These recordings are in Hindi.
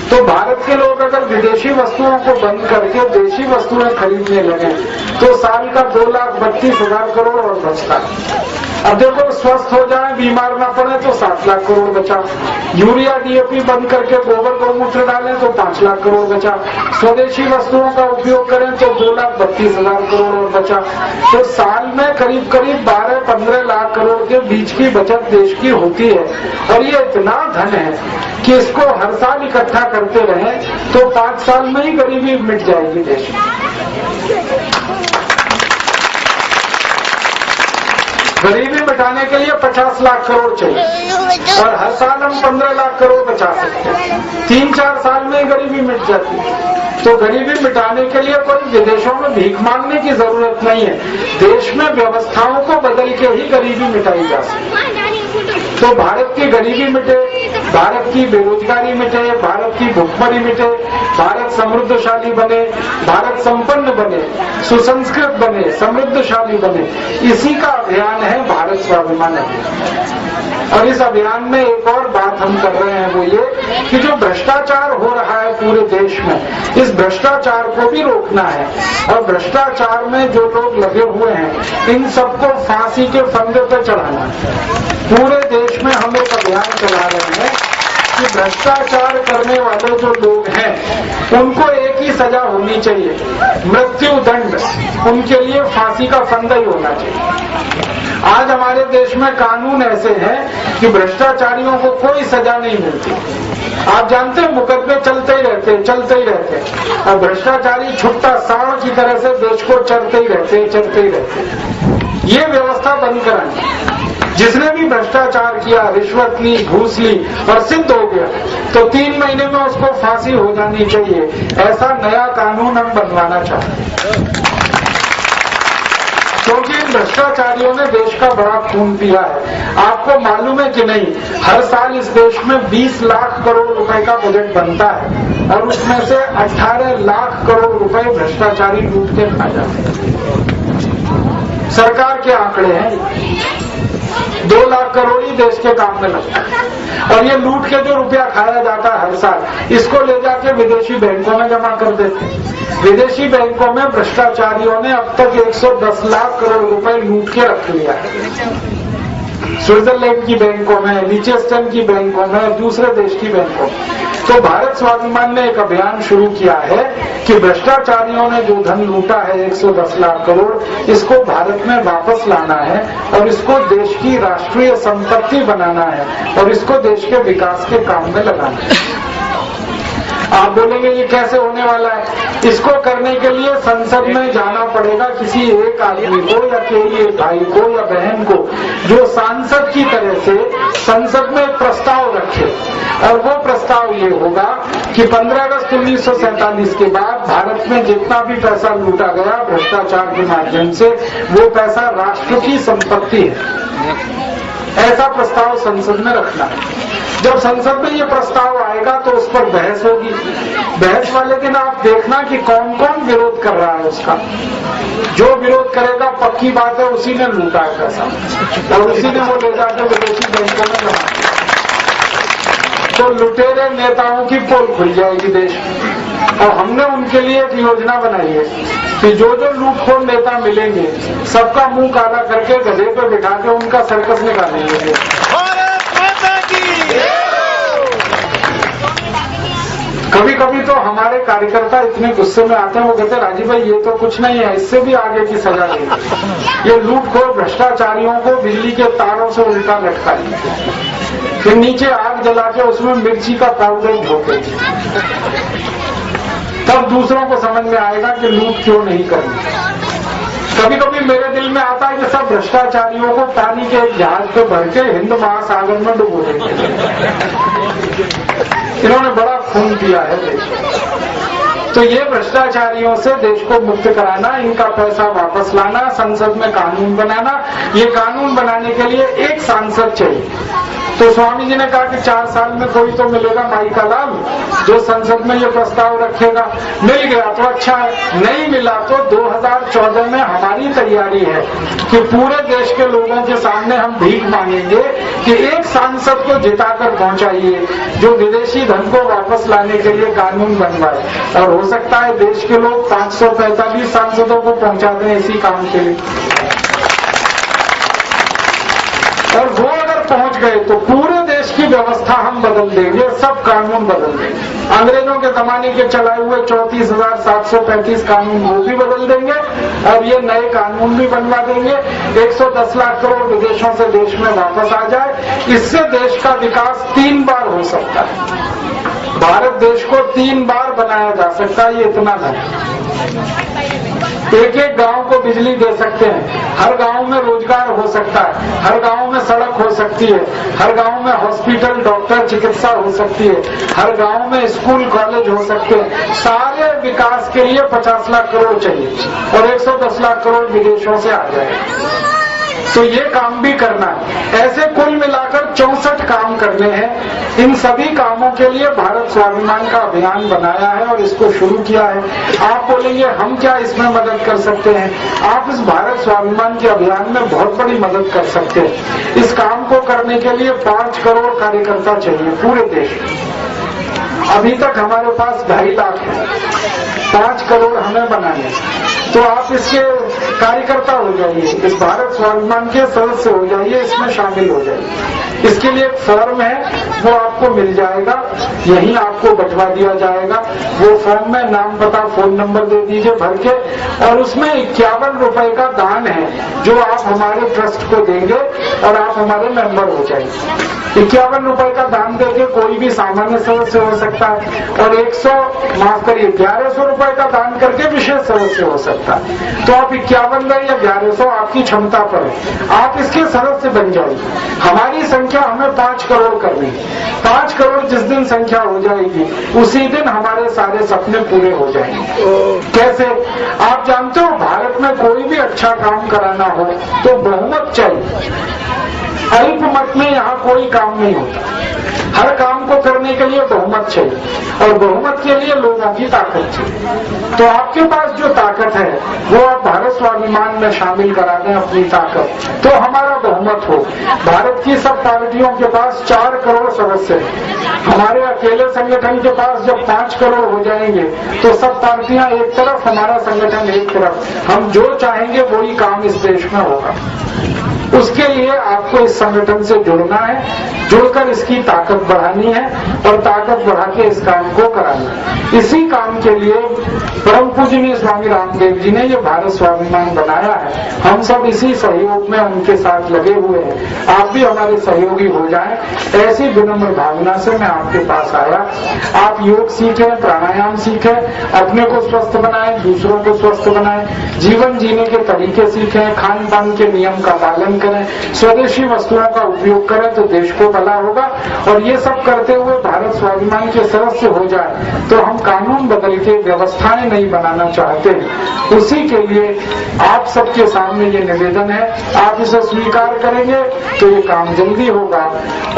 तो भारत के लोग अगर विदेशी वस्तुओं को बंद करके देशी वस्तुएं खरीदने लगे तो साल का 2,32,000 करोड़ और बचता। अब देखो, स्वस्थ हो जाए, बीमार ना पड़े तो 7 लाख करोड़ बचा। यूरिया डीएपी बंद करके गोबर गौमूत्र डालें तो 5 लाख करोड़ बचा। स्वदेशी वस्तुओं का उपयोग करें तो 2,32,000 करोड़ और बचा। तो साल में करीब करीब 12-15 लाख करोड़ के बीच की बचत देश की होती है। और ये इतना धन है कि इसको हर साल इकट्ठा करते रहें तो 5 साल में ही गरीबी मिट जाएगी देश में। गरीबी मिटाने के लिए 50 लाख करोड़ चाहिए और हर साल हम 15 लाख करोड़ बचा सकते हैं। 3-4 साल में ही गरीबी मिट जाती है। तो गरीबी मिटाने के लिए कोई विदेशों में भीख मांगने की जरूरत नहीं है। देश में व्यवस्थाओं को बदल के ही गरीबी मिटाई जा सकती है। तो भारत की गरीबी मिटे, भारत की बेरोजगारी मिटे, भारत की भुखमरी मिटे, भारत समृद्धशाली बने, भारत संपन्न बने, सुसंस्कृत बने, समृद्धशाली बने, इसी का अभियान है भारत स्वाभिमान अभियान। और इस अभियान में एक और बात हम कर रहे हैं, वो ये कि जो भ्रष्टाचार हो रहा है पूरे देश में, इस भ्रष्टाचार को भी रोकना है। और भ्रष्टाचार में जो लोग लगे हुए हैं इन सबको फांसी के फंदे पर चढ़ाना है। पूरे देश में हम एक अभियान चला रहे हैं कि भ्रष्टाचार करने वाले जो लोग हैं उनको एक ही सजा होनी चाहिए, मृत्यु दंड। उनके लिए फांसी का फंदा ही होना चाहिए। आज हमारे देश में कानून ऐसे हैं कि भ्रष्टाचारियों को कोई सजा नहीं मिलती। आप जानते हैं, मुकदमे चलते ही रहते और भ्रष्टाचारी छुट्टा सांड की तरह से देश को चरते ही रहते। ये व्यवस्था बंद करानी। जिसने भी भ्रष्टाचार किया, रिश्वत ली, घूस ली और सिद्ध हो गया तो 3 महीने में उसको फांसी हो जानी चाहिए। ऐसा नया कानून हम बनवाना चाहते हैं, क्योंकि इन भ्रष्टाचारियों ने देश का बड़ा खून पिया है। आपको मालूम है कि नहीं, हर साल इस देश में 20 लाख करोड़ रुपए का बजट बनता है और उसमें से 18 लाख करोड़ रुपए भ्रष्टाचारी लूट के खा जाते हैं। सरकार के आंकड़े हैं। 2 लाख करोड़ ही देश के काम में लगता है और ये लूट के जो रुपया खाया जाता है हर साल, इसको ले जाके विदेशी बैंकों में जमा कर देते हैं। विदेशी बैंकों में भ्रष्टाचारियों ने अब तक 110 लाख करोड़ रुपए लूट के रख लिया है। स्विट्जरलैंड की बैंकों में, लिechtenstein की बैंकों में, दूसरे देश की बैंकों में। तो भारत स्वाभिमान ने एक अभियान शुरू किया है कि भ्रष्टाचारियों ने जो धन लूटा है 110 लाख करोड़, इसको भारत में वापस लाना है और इसको देश की राष्ट्रीय संपत्ति बनाना है और इसको देश के विकास के काम में लगाना है। आप बोलेंगे ये कैसे होने वाला है? इसको करने के लिए संसद में जाना पड़ेगा किसी एक आदमी को या किसी एक भाई को या बहन को, जो सांसद की तरह से संसद में एक प्रस्ताव रखे। और वो प्रस्ताव ये होगा कि 15 अगस्त 1947 के बाद भारत में जितना भी पैसा लूटा गया भ्रष्टाचार के माध्यम से, वो पैसा राष्ट्र की संपत्ति है। ऐसा प्रस्ताव संसद में रखना है। जब संसद में ये प्रस्ताव आएगा तो उस पर बहस होगी। बहस वाले दिन आप देखना कि कौन कौन विरोध कर रहा है उसका। जो विरोध करेगा, पक्की बात है, उसी ने लूटा है पैसा और उसी ने वो ले जाकर विदेशी बैंकों में जमा किया। तो लुटेरे नेताओं की पोल खुल जाएगी देश में। और हमने उनके लिए एक योजना बनाई है कि जो जो लूटखोर नेता मिलेंगे सबका मुंह काला करके गधे पे बिठा के उनका सर्कस निकालेंगे। कभी कभी तो हमारे कार्यकर्ता इतने गुस्से में आते हैं, वो कहते हैं राजीव भाई ये तो कुछ नहीं है, इससे भी आगे की सजा देंगे। ये लूटखोर भ्रष्टाचारियों को बिजली के तारों से उल्टा लटकाइए, फिर नीचे आग जला के उसमें मिर्ची का पाउडर झोंके, तब दूसरों को समझ में आएगा कि लूट क्यों नहीं करनी। कभी कभी मेरे दिल में आता है कि सब भ्रष्टाचारियों को पानी के एक जहाज पे भर के हिंद महासागर में डुबो देंगे। इन्होंने बड़ा खून किया है देश। तो ये भ्रष्टाचारियों से देश को मुक्त कराना, इनका पैसा वापस लाना, संसद में कानून बनाना। ये कानून बनाने के लिए एक सांसद चाहिए। तो स्वामी जी ने कहा कि 4 साल में कोई तो मिलेगा माई का लाल, जो संसद में ये प्रस्ताव रखेगा। मिल गया तो अच्छा है, नहीं मिला तो 2014 में हमारी तैयारी है कि पूरे देश के लोगों के सामने हम भीख मांगेंगे कि एक सांसद को जिताकर पहुंचाइए जो विदेशी धन को वापस लाने के लिए कानून बनवाए। और हो सकता है देश के लोग 545 सांसदों को पहुंचा दें इसी काम के लिए। और वो अगर पहुंच गए तो पूरे देश की व्यवस्था हम बदल देंगे, सब कानून बदल देंगे। अंग्रेजों के जमाने के चलाए हुए 34,735 कानून वो भी बदल देंगे और ये नए कानून भी बनवा देंगे। 110 लाख करोड़ विदेशों से देश में वापस आ जाए। इससे देश का विकास 3 बार हो सकता है। भारत देश को 3 बार बनाया जा सकता है, ये इतना धन। एक एक गांव को बिजली दे सकते हैं, हर गांव में रोजगार हो सकता है, हर गांव में सड़क हो सकती है, हर गांव में हॉस्पिटल, डॉक्टर, चिकित्सा हो सकती है, हर गांव में स्कूल, कॉलेज हो सकते हैं। सारे विकास के लिए 50 लाख करोड़ चाहिए और 110 लाख करोड़ विदेशों से आ जाए। तो ये काम भी करना है। ऐसे कुल मिलाकर 64 काम करने हैं। इन सभी कामों के लिए भारत स्वाभिमान का अभियान बनाया है और इसको शुरू किया है। आप बोलेंगे हम क्या इसमें मदद कर सकते हैं? आप इस भारत स्वाभिमान के अभियान में बहुत बड़ी मदद कर सकते हैं। इस काम को करने के लिए 5 करोड़ कार्यकर्ता चाहिए पूरे देश में। अभी तक हमारे पास 2.5 लाख है, 5 करोड़ हमें बनाने। तो आप इसके कार्यकर्ता हो जाइए, इस भारत स्वाभिमान के सदस्य हो जाइए, इसमें शामिल हो जाइए। इसके लिए एक फॉर्म है, वो आपको मिल जाएगा, यहीं आपको बंटवा दिया जाएगा। वो फॉर्म में नाम, पता, फोन नंबर दे दीजिए भर के, और उसमें 51 रुपए का दान है जो आप हमारे ट्रस्ट को देंगे और आप हमारे मेंबर हो जाएंगे। 51 रुपए का दान देके कोई भी सामान्य सदस्य हो सकता है और 1100 रुपए का दान करके विशेष सदस्य हो सकता है। तो आप 51 या 1100 आपकी क्षमता पर है, आप इसके सदस्य बन जाइए। हमारी संख्या हमें 5 करोड़ करनी है। 5 करोड़ जिस दिन संख्या हो जाएगी उसी दिन हमारे सारे सपने पूरे हो जाएंगे। कैसे? आप जानते हो भारत में कोई भी अच्छा काम कराना हो तो बहुमत चाहिए। अल्पमत में यहाँ कोई काम नहीं होता। हर काम को करने के लिए बहुमत चाहिए और बहुमत के लिए लोगों की ताकत चाहिए। तो आपके पास जो ताकत है वो आप भारत स्वाभिमान में शामिल करा दें अपनी ताकत, तो हमारा बहुमत हो। भारत की सब पार्टियों के पास 4 करोड़ सदस्य हैं। हमारे अकेले संगठन के पास जब 5 करोड़ हो जाएंगे तो सब पार्टियां एक तरफ, हमारा संगठन एक तरफ। हम जो चाहेंगे वही काम इस देश में होगा। उसके लिए आपको इस संगठन से जुड़ना है, जुड़कर इसकी ताकत बढ़ानी है और ताकत बढ़ा के इस काम को कराना है। इसी काम के लिए परम पूजनीय स्वामी रामदेव जी ने ये भारत स्वाभिमान बनाया है। हम सब इसी सहयोग में उनके साथ लगे हुए हैं। आप भी हमारे सहयोगी हो जाएं, ऐसी विनम्र भावना से मैं आपके पास आया। आप योग सीखें, प्राणायाम सीखें, अपने को स्वस्थ बनाएं, दूसरों को स्वस्थ बनाएं, जीवन जीने के तरीके सीखें, खान पान के नियम का पालन करें, स्वदेशी वस्तुओं का उपयोग करें तो देश को भला होगा। और ये सब करते हुए भारत स्वाभिमान के सदस्य हो जाए तो हम कानून बदल के व्यवस्थाएं नहीं बनाना चाहते। उसी के लिए आप सबके सामने ये निवेदन है, आप इसे स्वीकार करेंगे तो ये काम जल्दी होगा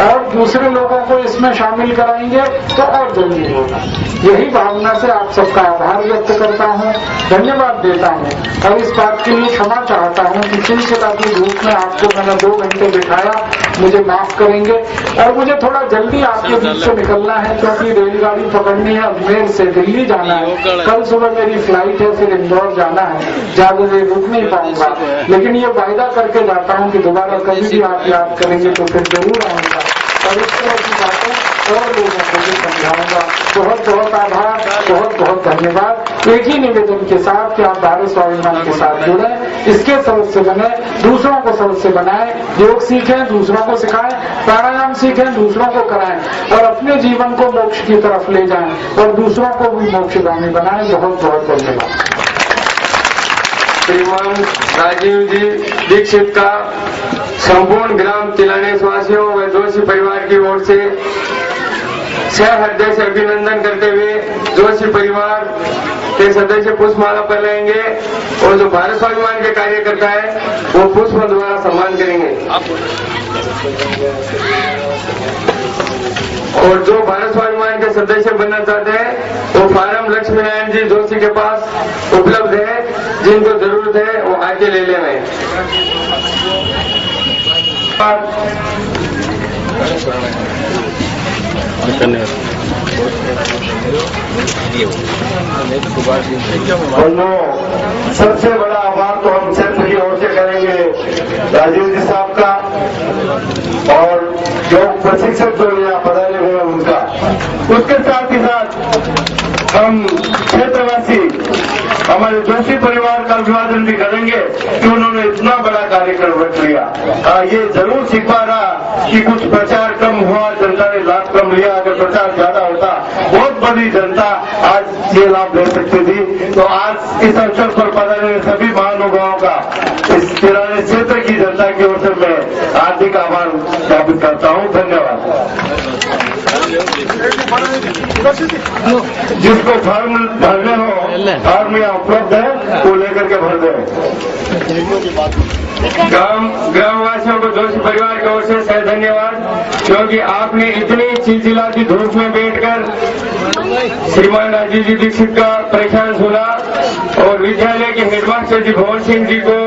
और दूसरे लोगों को इसमें शामिल कराएंगे तो और जल्दी होगा। यही भावना से आप सबका आभार व्यक्त करता हूँ, धन्यवाद देता हूँ और इस बात के लिए क्षमा चाहता हूँ कि चिलचिलाती धूप में आपको मैंने 2 घंटे बिठाया, मुझे माफ करेंगे। और मुझे थोड़ा जल्दी आपके बीच से निकलना है क्योंकि रेलगाड़ी पकड़नी है, अजमेर से दिल्ली जाना है। कल सुबह मेरी फ्लाइट है, फिर इंदौर जाना है, ज्यादा देर रुक नहीं पाऊंगा। लेकिन ये वायदा करके जाता हूँ कि दोबारा कभी भी आप याद करेंगे तो फिर जरूर आऊंगा और इस तरह की बातें और लोगों को भी समझाऊंगा। बहुत बहुत आभार, बहुत बहुत धन्यवाद। एक ही निवेदन के साथ कि आप भारत स्वाभिमान के साथ जुड़े, इसके सदस्य बने, दूसरों को सदस्य बनाएं, योग सीखें, दूसरों को सिखाएं, प्राणायाम सीखें, दूसरों को कराएं और अपने जीवन को मोक्ष की तरफ ले जाएं और दूसरों को भी मोक्षगामी बनाएं। बहुत बहुत धन्यवाद। श्रीमान राजीव जी दीक्षित का संपूर्ण ग्राम तिलानेश वासियों व जोशी परिवार की ओर से हृदय से अभिनंदन करते हुए जोशी परिवार के सदस्य पुष्पमाला पहनाएंगे और जो भारत स्वाभिमान के कार्यकर्ता है वो पुष्प द्वारा सम्मान करेंगे। और जो भारत स्वाभिमान के सदस्य बनना चाहते हैं वो फार्म लक्ष्मी नारायण जी जोशी के पास उपलब्ध है। जिनको जरूरत है वो आके ले लें। सबसे बड़ा आभार तो हम क्षेत्र की ओर से करेंगे राजीव जी साहब का, और जो प्रशिक्षक जो यहाँ पधारे हुए हैं उनका। उसके साथ ही साथ हम क्षेत्रवासी हमारे जोशी परिवार का अभिवादन भी करेंगे कि उन्होंने इतना बड़ा कार्यक्रम रख लिया। ये जरूर सिखा रहा कि कुछ प्रचार कम हुआ, जनता ने लाभ कम लिया। अगर प्रचार ज्यादा होता बहुत बड़ी जनता आज ये लाभ ले सकती थी। तो आज इस अवसर पर पधारे सभी महानुभावों का इस किराने क्षेत्र की जनता की ओर से मैं हार्दिक आभार ज्ञापित करता हूँ। धन्यवाद। जिसको फॉर्म भरने हो, फॉर्म यहाँ उपलब्ध है, वो लेकर के भर दें। ग्रामवासियों को जोशी परिवार की ओर से सह धन्यवाद, क्योंकि आपने इतनी चिलचिलाती धूप में बैठकर श्रीमान राजीव जी दीक्षित का प्रख्यान सुना, और विद्यालय के हेडमास्टर जी भवन सिंह जी को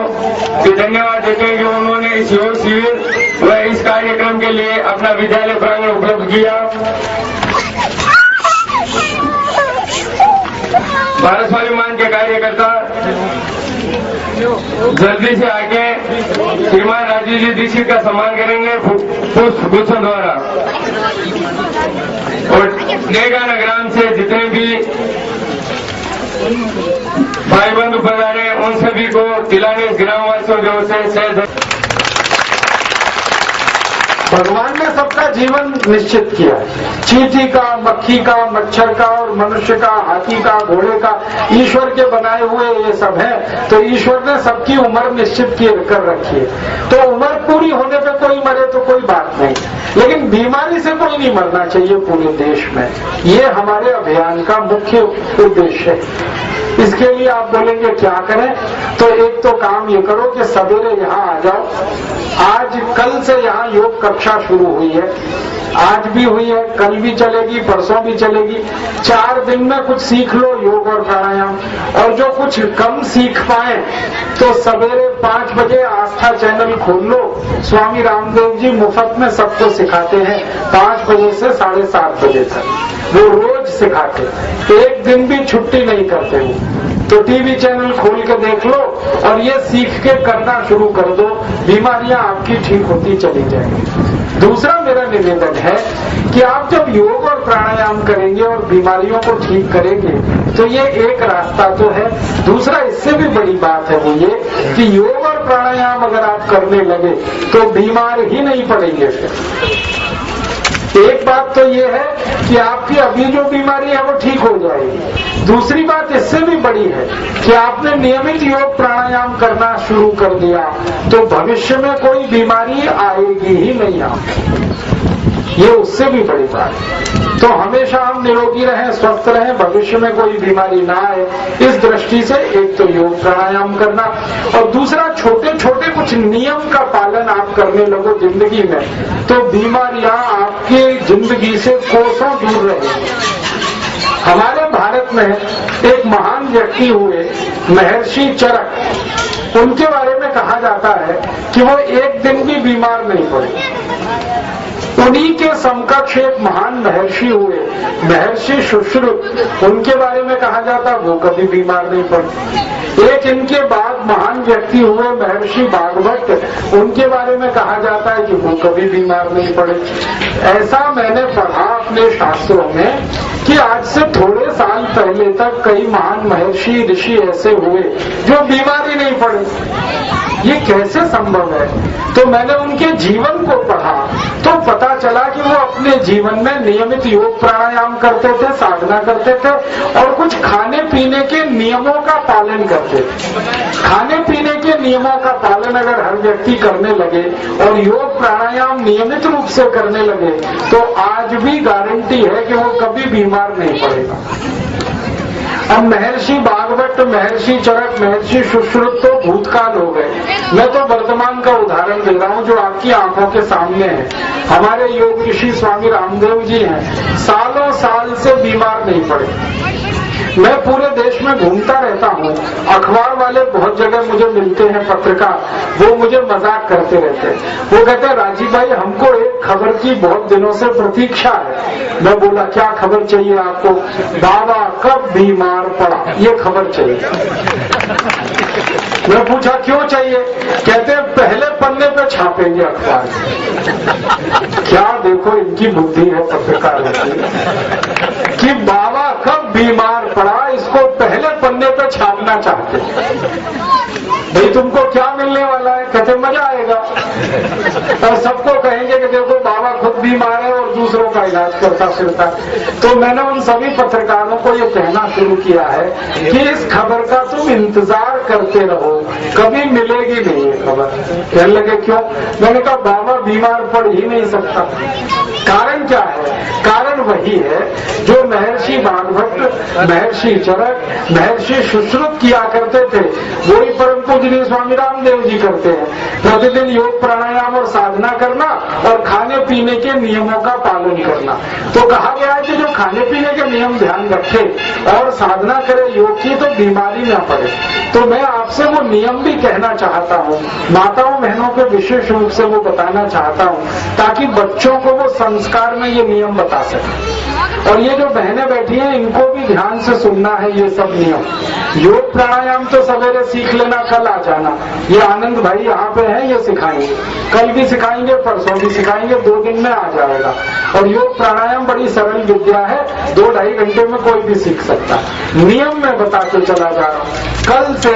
भी धन्यवाद देते हैं कि उन्होंने इस योग शिविर व इस कार्यक्रम के लिए अपना विद्यालय प्रांगण उपलब्ध किया। भारत स्वाभिमान के कार्यकर्ता जल्दी से आके श्रीमान राजीव जी दीक्षित का सम्मान करेंगे पुष्प गुच्छों द्वारा। और नेगाना ग्राम से जितने भी भाई बंधु पधारे उन सभी को तिलानी ग्रामवासियों की ओर से भगवान ने सबका जीवन निश्चित किया। चींटी का, मक्खी का, मच्छर का और मनुष्य का, हाथी का, घोड़े का, ईश्वर के बनाए हुए ये सब है। तो ईश्वर ने सबकी उम्र निश्चित कर रखी है। तो उम्र पूरी होने पे कोई मरे तो कोई बात नहीं, लेकिन बीमारी से कोई नहीं मरना चाहिए पूरे देश में। ये हमारे अभियान का मुख्य उद्देश्य है। इसके लिए आप बोलेंगे क्या करें, तो एक तो काम ये करो कि सवेरे यहाँ आ जाओ। आज कल से यहाँ योग कक्षा शुरू हुई है, आज भी हुई है, कल भी चलेगी, परसों भी चलेगी। 4 दिन में कुछ सीख लो योग और प्राणायाम। और जो कुछ कम सीख पाए तो सवेरे 5 बजे आस्था चैनल खोल लो। स्वामी रामदेव जी मुफ्त में सबको सिखाते हैं 5 बजे से 7:30 बजे तक। वो रोज सिखाते, एक दिन भी छुट्टी नहीं करते वो। तो टीवी चैनल खोल के देख लो और ये सीख के करना शुरू कर दो, बीमारियां आपकी ठीक होती चली जाएंगी। दूसरा मेरा निवेदन है कि आप जब योग और प्राणायाम करेंगे और बीमारियों को ठीक करेंगे तो ये एक रास्ता तो है। दूसरा इससे भी बड़ी बात है वो ये कि योग और प्राणायाम अगर आप करने लगे तो बीमार ही नहीं पड़ेंगे। एक बात तो ये है कि आपकी अभी जो बीमारी है वो ठीक हो जाएगी। दूसरी बात इससे भी बड़ी है कि आपने नियमित योग प्राणायाम करना शुरू कर दिया तो भविष्य में कोई बीमारी आएगी ही नहीं आपको। ये उससे भी बड़ी बात है। तो हमेशा हम निरोगी रहें, स्वस्थ रहें, भविष्य में कोई बीमारी ना आए, इस दृष्टि से एक तो योग प्राणायाम करना, और दूसरा छोटे छोटे कुछ नियम का पालन आप करने लगो जिंदगी में, तो बीमारियां आपके जिंदगी से कोसों दूर रहेंगी। हमारे भारत में एक महान व्यक्ति हुए महर्षि चरक, उनके बारे में कहा जाता है कि वो एक दिन भी बीमार नहीं पड़े। उन्हीं के समकक्ष एक महान महर्षि हुए महर्षि सुश्रुत, उनके बारे में कहा जाता वो कभी बीमार नहीं पड़े। एक इनके बाद महान व्यक्ति हुए महर्षि भागवत, उनके बारे में कहा जाता है कि वो कभी बीमार नहीं पड़े। ऐसा मैंने पढ़ा अपने शास्त्रों में कि आज से थोड़े साल पहले तक कई महान महर्षि ऋषि ऐसे हुए जो बीमार ही नहीं पड़े। ये कैसे संभव है? तो मैंने उनके जीवन को पढ़ा तो पता चला कि वो अपने जीवन में नियमित योग प्राणायाम करते थे, साधना करते थे और कुछ खाने पीने के नियमों का पालन करते थे। खाने पीने के नियमों का पालन अगर हर व्यक्ति करने लगे और योग प्राणायाम नियमित रूप से करने लगे तो आज भी गारंटी है कि वो कभी बीमार नहीं पड़ेगा। अब महर्षि भागवत, महर्षि चरक, महर्षि सुश्रुत तो भूतकाल हो गए। मैं तो वर्तमान का उदाहरण दे रहा हूँ जो आपकी आंखों के सामने है। हमारे योग ऋषि स्वामी रामदेव जी हैं, सालों साल से बीमार नहीं पड़े। मैं पूरे देश में घूमता रहता हूँ, अखबार वाले बहुत जगह मुझे मिलते हैं, पत्रकार, वो मुझे मजाक करते रहते हैं। वो कहते हैं राजीव भाई हमको एक खबर की बहुत दिनों से प्रतीक्षा है। मैं बोला क्या खबर चाहिए आपको? बाबा कब बीमार पड़ा, ये खबर चाहिए। मैं पूछा क्यों चाहिए? कहते हैं पहले पन्ने पे छापेंगे अखबार। क्या देखो इनकी बुद्धि है पत्रकारों की कि बाबा कब बीमार पड़ा इसको पहले पन्ने पे छापना चाहते। भाई तुमको क्या मिलने वाला है? कहते मजा आएगा और सबको कहेंगे कि देखो बाबा खुद बीमार है और दूसरों का इलाज करता फिरता। तो मैंने उन सभी पत्रकारों को ये कहना शुरू किया है कि इस खबर का तुम इंतजार करते रहो, कभी मिलेगी नहीं ये खबर। कहने लगे क्यों? मैंने कहा बाबा बीमार पड़ ही नहीं सकता। कारण क्या है? कारण वही है जो महर्षि भागवत, महर्षि चरक, महर्षि सुश्रुत किया करते थे, वही परम पूजनीय स्वामी रामदेव जी करते हैं। प्रतिदिन योग प्राणायाम और साधना करना और खाने पीने के नियमों का पालन करना। तो कहा गया है कि जो खाने पीने के नियम ध्यान रखे और साधना करे योग की तो बीमारी न पड़े। तो मैं आपसे वो नियम भी कहना चाहता हूँ, माताओं बहनों को विशेष रूप से वो बताना चाहता हूँ ताकि बच्चों को वो संस्कार में ये नियम बता सके। और ये जो बहनें बैठी हैं इनको भी ध्यान से सुनना है ये सब नियम। योग प्राणायाम तो सवेरे सीख लेना, कल आ जाना। ये आनंद भाई यहाँ पे हैं, ये सिखाएंगे, कल भी सिखाएंगे, परसों भी सिखाएंगे, 2 दिन में आ जाएगा। और योग प्राणायाम बड़ी सरल विद्या है, 2-2.5 घंटे में कोई भी सीख सकता। नियम में बताते चला जा रहा हूँ। कल से,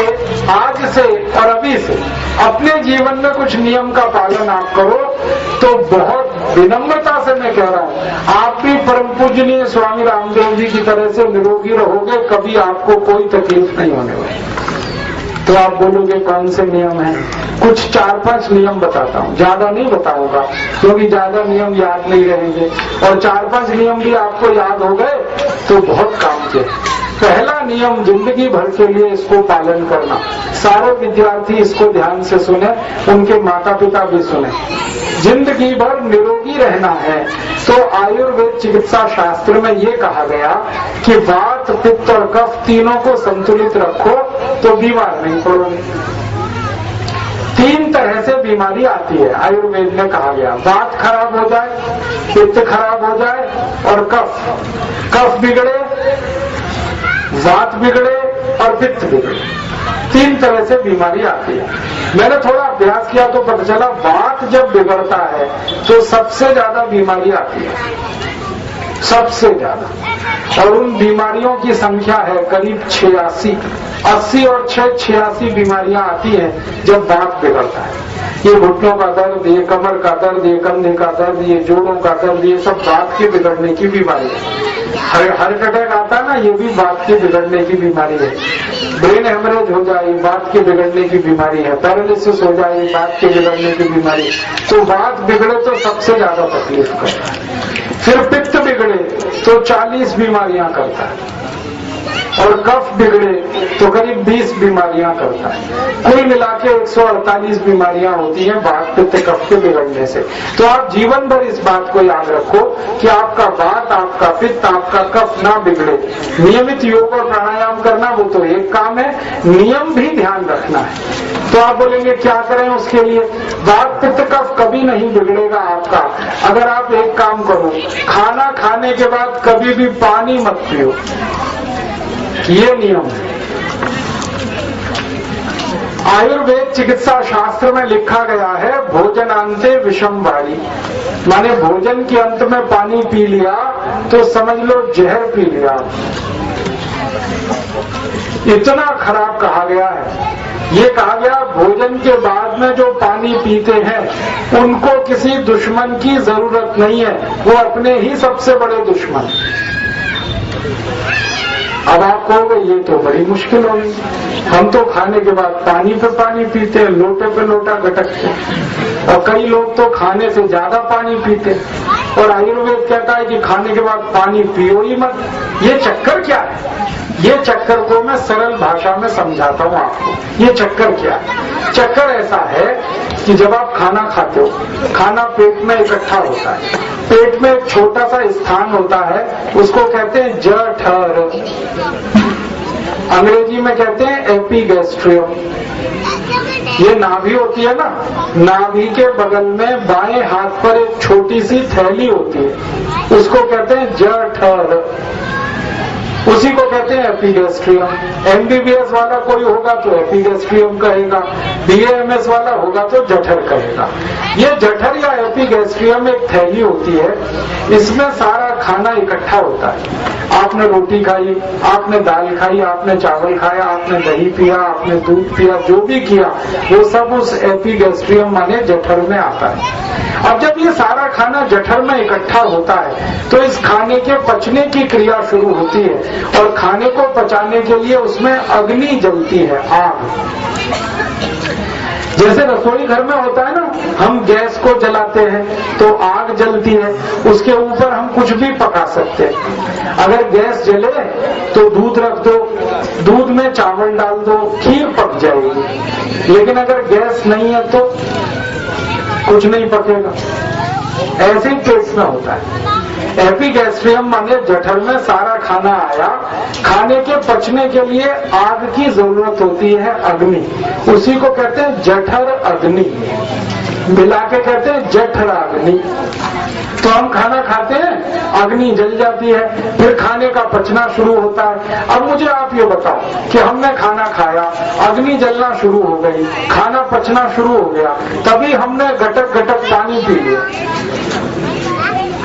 आज से और अभी से अपने जीवन में कुछ नियम का पालन आप करो तो बहुत विनम्रता से मैं कह रहा हूँ आप भी परम पूजनीय स्वामी रामदेव जी की तरह से निरोगी रहोगे, कभी आपको कोई तकलीफ नहीं होने वाली। तो आप बोलोगे कौन से नियम हैं? कुछ 4-5 नियम बताता हूँ, ज्यादा नहीं बताऊंगा क्योंकि ज्यादा नियम याद नहीं रहेंगे। और 4-5 नियम भी आपको याद हो गए तो बहुत काम के। पहला नियम जिंदगी भर के लिए इसको पालन करना। सारे विद्यार्थी इसको ध्यान से सुने, उनके माता पिता भी सुने। जिंदगी भर निरोगी रहना है तो आयुर्वेद चिकित्सा शास्त्र में ये कहा गया कि वात, पित्त और कफ तीनों को संतुलित रखो तो बीमार नहीं पड़ोगे। 3 तरह से बीमारी आती है आयुर्वेद में कहा गया। वात खराब हो जाए, पित्त खराब हो जाए और कफ बिगड़े, वात बिगड़े और पित्त बिगड़े। 3 तरह से बीमारी आती है। मैंने थोड़ा अभ्यास किया तो पता चला वात जब बिगड़ता है तो सबसे ज्यादा बीमारी आती है, सबसे ज्यादा। और उन बीमारियों की संख्या है करीब 86, 80 और 86 बीमारियां आती हैं जब वात बिगड़ता है। ये घुटनों का दर्द, ये कमर का दर्द, ये कंधे का दर्द, ये जोड़ों का दर्द, ये सब वात के बिगड़ने की बीमारी है। हार्ट अटैक आता है ना, ये भी वात के बिगड़ने की बीमारी है। ब्रेन हेमरेज हो जाए, वात के बिगड़ने की बीमारी है। पैरालिसिस हो जाए, वात के बिगड़ने की बीमारी। तो वात बिगड़े तो सबसे ज्यादा तकलीफ करता है। फिर पित्त बिगड़े तो 40 बीमारियां करता है और कफ बिगड़े तो करीब 20 बीमारियां करता है। कुल मिला के 148 बीमारियां होती हैं वात, पित्त, कफ के बिगड़ने से। तो आप जीवन भर इस बात को याद रखो कि आपका वात, आपका पित्त, आपका कफ ना बिगड़े। नियमित योग और प्राणायाम करना वो तो एक काम है, नियम भी ध्यान रखना है। तो आप बोलेंगे क्या करें उसके लिए? वात, पित्त, कफ कभी नहीं बिगड़ेगा आपका अगर आप एक काम करो, खाना खाने के बाद कभी भी पानी मत पियो। ये नियम है। आयुर्वेद चिकित्सा शास्त्र में लिखा गया है भोजनांते विषम वारी, माने भोजन के अंत में पानी पी लिया तो समझ लो जहर पी लिया। इतना खराब कहा गया है। ये कहा गया भोजन के बाद में जो पानी पीते हैं उनको किसी दुश्मन की जरूरत नहीं है, वो अपने ही सबसे बड़े दुश्मन। अब आप कहोगे ये तो बड़ी मुश्किल होगी, हम तो खाने के बाद पानी पे पानी पीते हैं, लोटे पे लोटा गटकते हैं, और कई लोग तो खाने से ज्यादा पानी पीते हैं। और आयुर्वेद कहता है कि खाने के बाद पानी पियो ही मत। ये चक्कर क्या है? ये चक्कर को मैं सरल भाषा में समझाता हूँ आपको। ये चक्कर क्या है? चक्कर ऐसा है कि जब आप खाना खाते हो, खाना पेट में इकट्ठा होता है, पेट में एक छोटा सा स्थान होता है, उसको कहते हैं जठर, अंग्रेजी में कहते हैं एपिगैस्ट्रियम। ये नाभि होती है ना, नाभि के बगल में बाएं हाथ पर एक छोटी सी थैली होती है, उसको कहते हैं जठर, उसी को कहते हैं एपिगैस्ट्रियम। एमबीबीएस वाला कोई होगा तो एपिगैस्ट्रियम कहेगा, बीएएमएस वाला होगा तो जठर कहेगा। ये जठर या एपिगैस्ट्रियम एक थैली होती है, इसमें सारा खाना इकट्ठा होता है। आपने रोटी खाई, आपने दाल खाई, आपने चावल खाया, आपने दही पिया, आपने दूध पिया, जो भी किया वो सब उस एपिगैस्ट्रियम माने जठर में आता है। अब जब ये सारा खाना जठर में इकट्ठा होता है तो इस खाने के पचने की क्रिया शुरू होती है, और खाने को पचाने के लिए उसमें अग्नि जलती है, आग। जैसे रसोई घर में होता है ना, हम गैस को जलाते हैं तो आग जलती है, उसके ऊपर हम कुछ भी पका सकते हैं। अगर गैस जले तो दूध रख दो, दूध में चावल डाल दो, खीर पक जाएगी। लेकिन अगर गैस नहीं है तो कुछ नहीं पकेगा। ऐसे ही पेट में होता है। एपिगैस्ट्रियम माने जठर में सारा खाना आया, खाने के पचने के लिए आग की जरूरत होती है, अग्नि, उसी को कहते हैं जठर अग्नि, मिला के कहते हैं जठराग्नि। तो हम खाना खाते हैं, अग्नि जल जाती है, फिर खाने का पचना शुरू होता है। अब मुझे आप ये बताओ कि हमने खाना खाया, अग्नि जलना शुरू हो गई, खाना पचना शुरू हो गया, तभी हमने घटक घटक पानी पी लिया,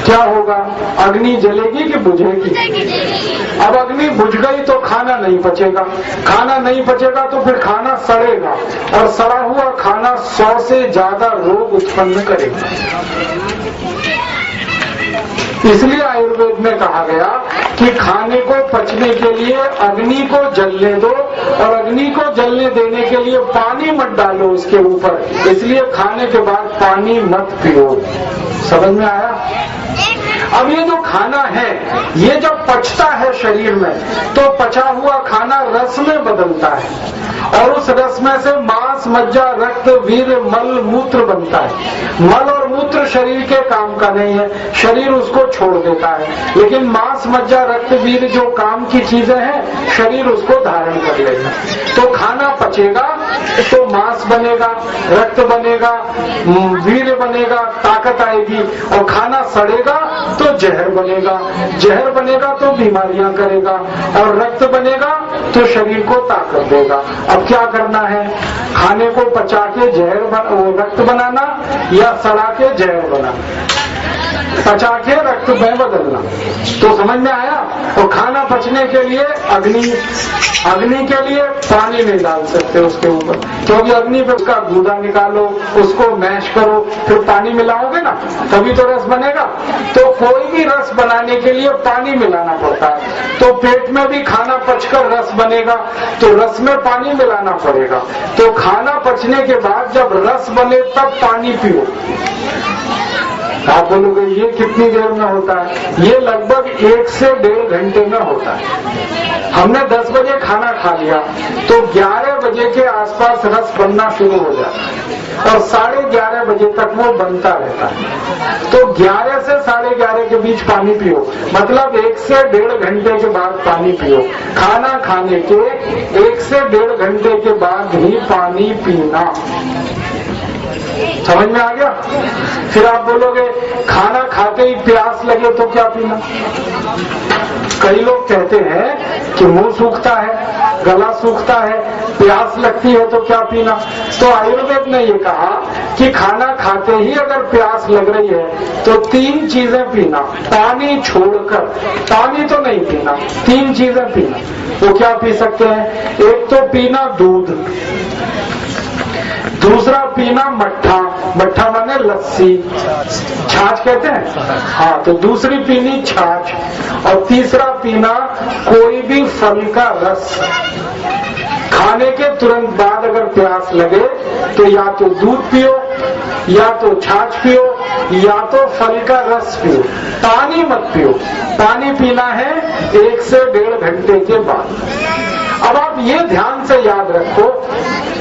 क्या होगा? अग्नि जलेगी कि बुझेगी? अब अग्नि बुझ गई तो खाना नहीं पचेगा, खाना नहीं पचेगा तो फिर खाना सड़ेगा, और सड़ा हुआ खाना 100 से ज्यादा रोग उत्पन्न करेगा। इसलिए आयुर्वेद में कहा गया कि खाने को पचने के लिए अग्नि को जलने दो, और अग्नि को जलने देने के लिए पानी मत डालो उसके ऊपर, इसलिए खाने के बाद पानी मत पियो। समझ में आया? अब ये जो खाना है, ये जब पचता है शरीर में तो पचा हुआ खाना रस में बदलता है, और उस रस में से मांस, मज्जा, रक्त, वीर्य, मल, मूत्र बनता है। मल और मूत्र शरीर के काम का नहीं है, शरीर उसको छोड़ देता है, लेकिन मांस, मज्जा, रक्त, वीर्य जो काम की चीजें हैं, शरीर उसको धारण कर लेगा। तो खाना पचेगा तो मांस बनेगा, रक्त बनेगा, वीर्य बनेगा, ताकत आएगी, और खाना सड़ेगा तो जहर बनेगा, जहर बनेगा तो बीमारियां करेगा, और रक्त बनेगा तो शरीर को ताकत देगा। अब क्या करना है? खाने को पचा के रक्त बनाना या सड़ा के जहर बनाना? पचा के रक्त में बदलना। तो समझ में आया? तो खाना पचने के लिए अग्नि के लिए पानी नहीं डाल सकते उसके ऊपर, क्योंकि अग्नि पे उसका गूदा निकालो, उसको मैश करो, फिर पानी मिलाओगे ना, तभी तो रस बनेगा। तो कोई भी रस बनाने के लिए पानी मिलाना पड़ता है। तो पेट में भी खाना पचकर रस बनेगा तो रस में पानी मिलाना पड़ेगा। तो खाना पचने के बाद जब रस बने तब पानी पियो। आप बोलोगे ये कितनी देर में होता है? ये लगभग 1 से 1.5 घंटे में होता है। हमने 10 बजे खाना खा लिया तो 11 बजे के आसपास रस बनना शुरू हो जाता है, और 11:30 बजे तक वो बनता रहता है। तो 11 से 11:30 के बीच पानी पियो, मतलब 1 से 1.5 घंटे के बाद पानी पियो। खाना खाने के 1 से 1.5 घंटे के बाद ही पानी पीना। समझ में आ गया? फिर आप बोलोगे खाना खाते ही प्यास लगे तो क्या पीना? कई लोग कहते हैं कि मुंह सूखता है, गला सूखता है, प्यास लगती है तो क्या पीना? तो आयुर्वेद ने ये कहा कि खाना खाते ही अगर प्यास लग रही है तो 3 चीजें पीना, पानी छोड़कर। पानी तो नहीं पीना, 3 चीजें पीना। वो क्या पी सकते हैं? एक तो पीना दूध, दूसरा पीना मट्ठा, मट्ठा माने लस्सी, छाछ कहते हैं, हाँ, तो दूसरी पीनी छाछ, और तीसरा पीना कोई भी फल का रस। खाने के तुरंत बाद अगर प्यास लगे तो या तो दूध पियो, या तो छाछ पियो, या तो फल का रस पियो, पानी मत पियो। पानी पीना है 1 से 1.5 घंटे के बाद। अब आप ये ध्यान से याद रखो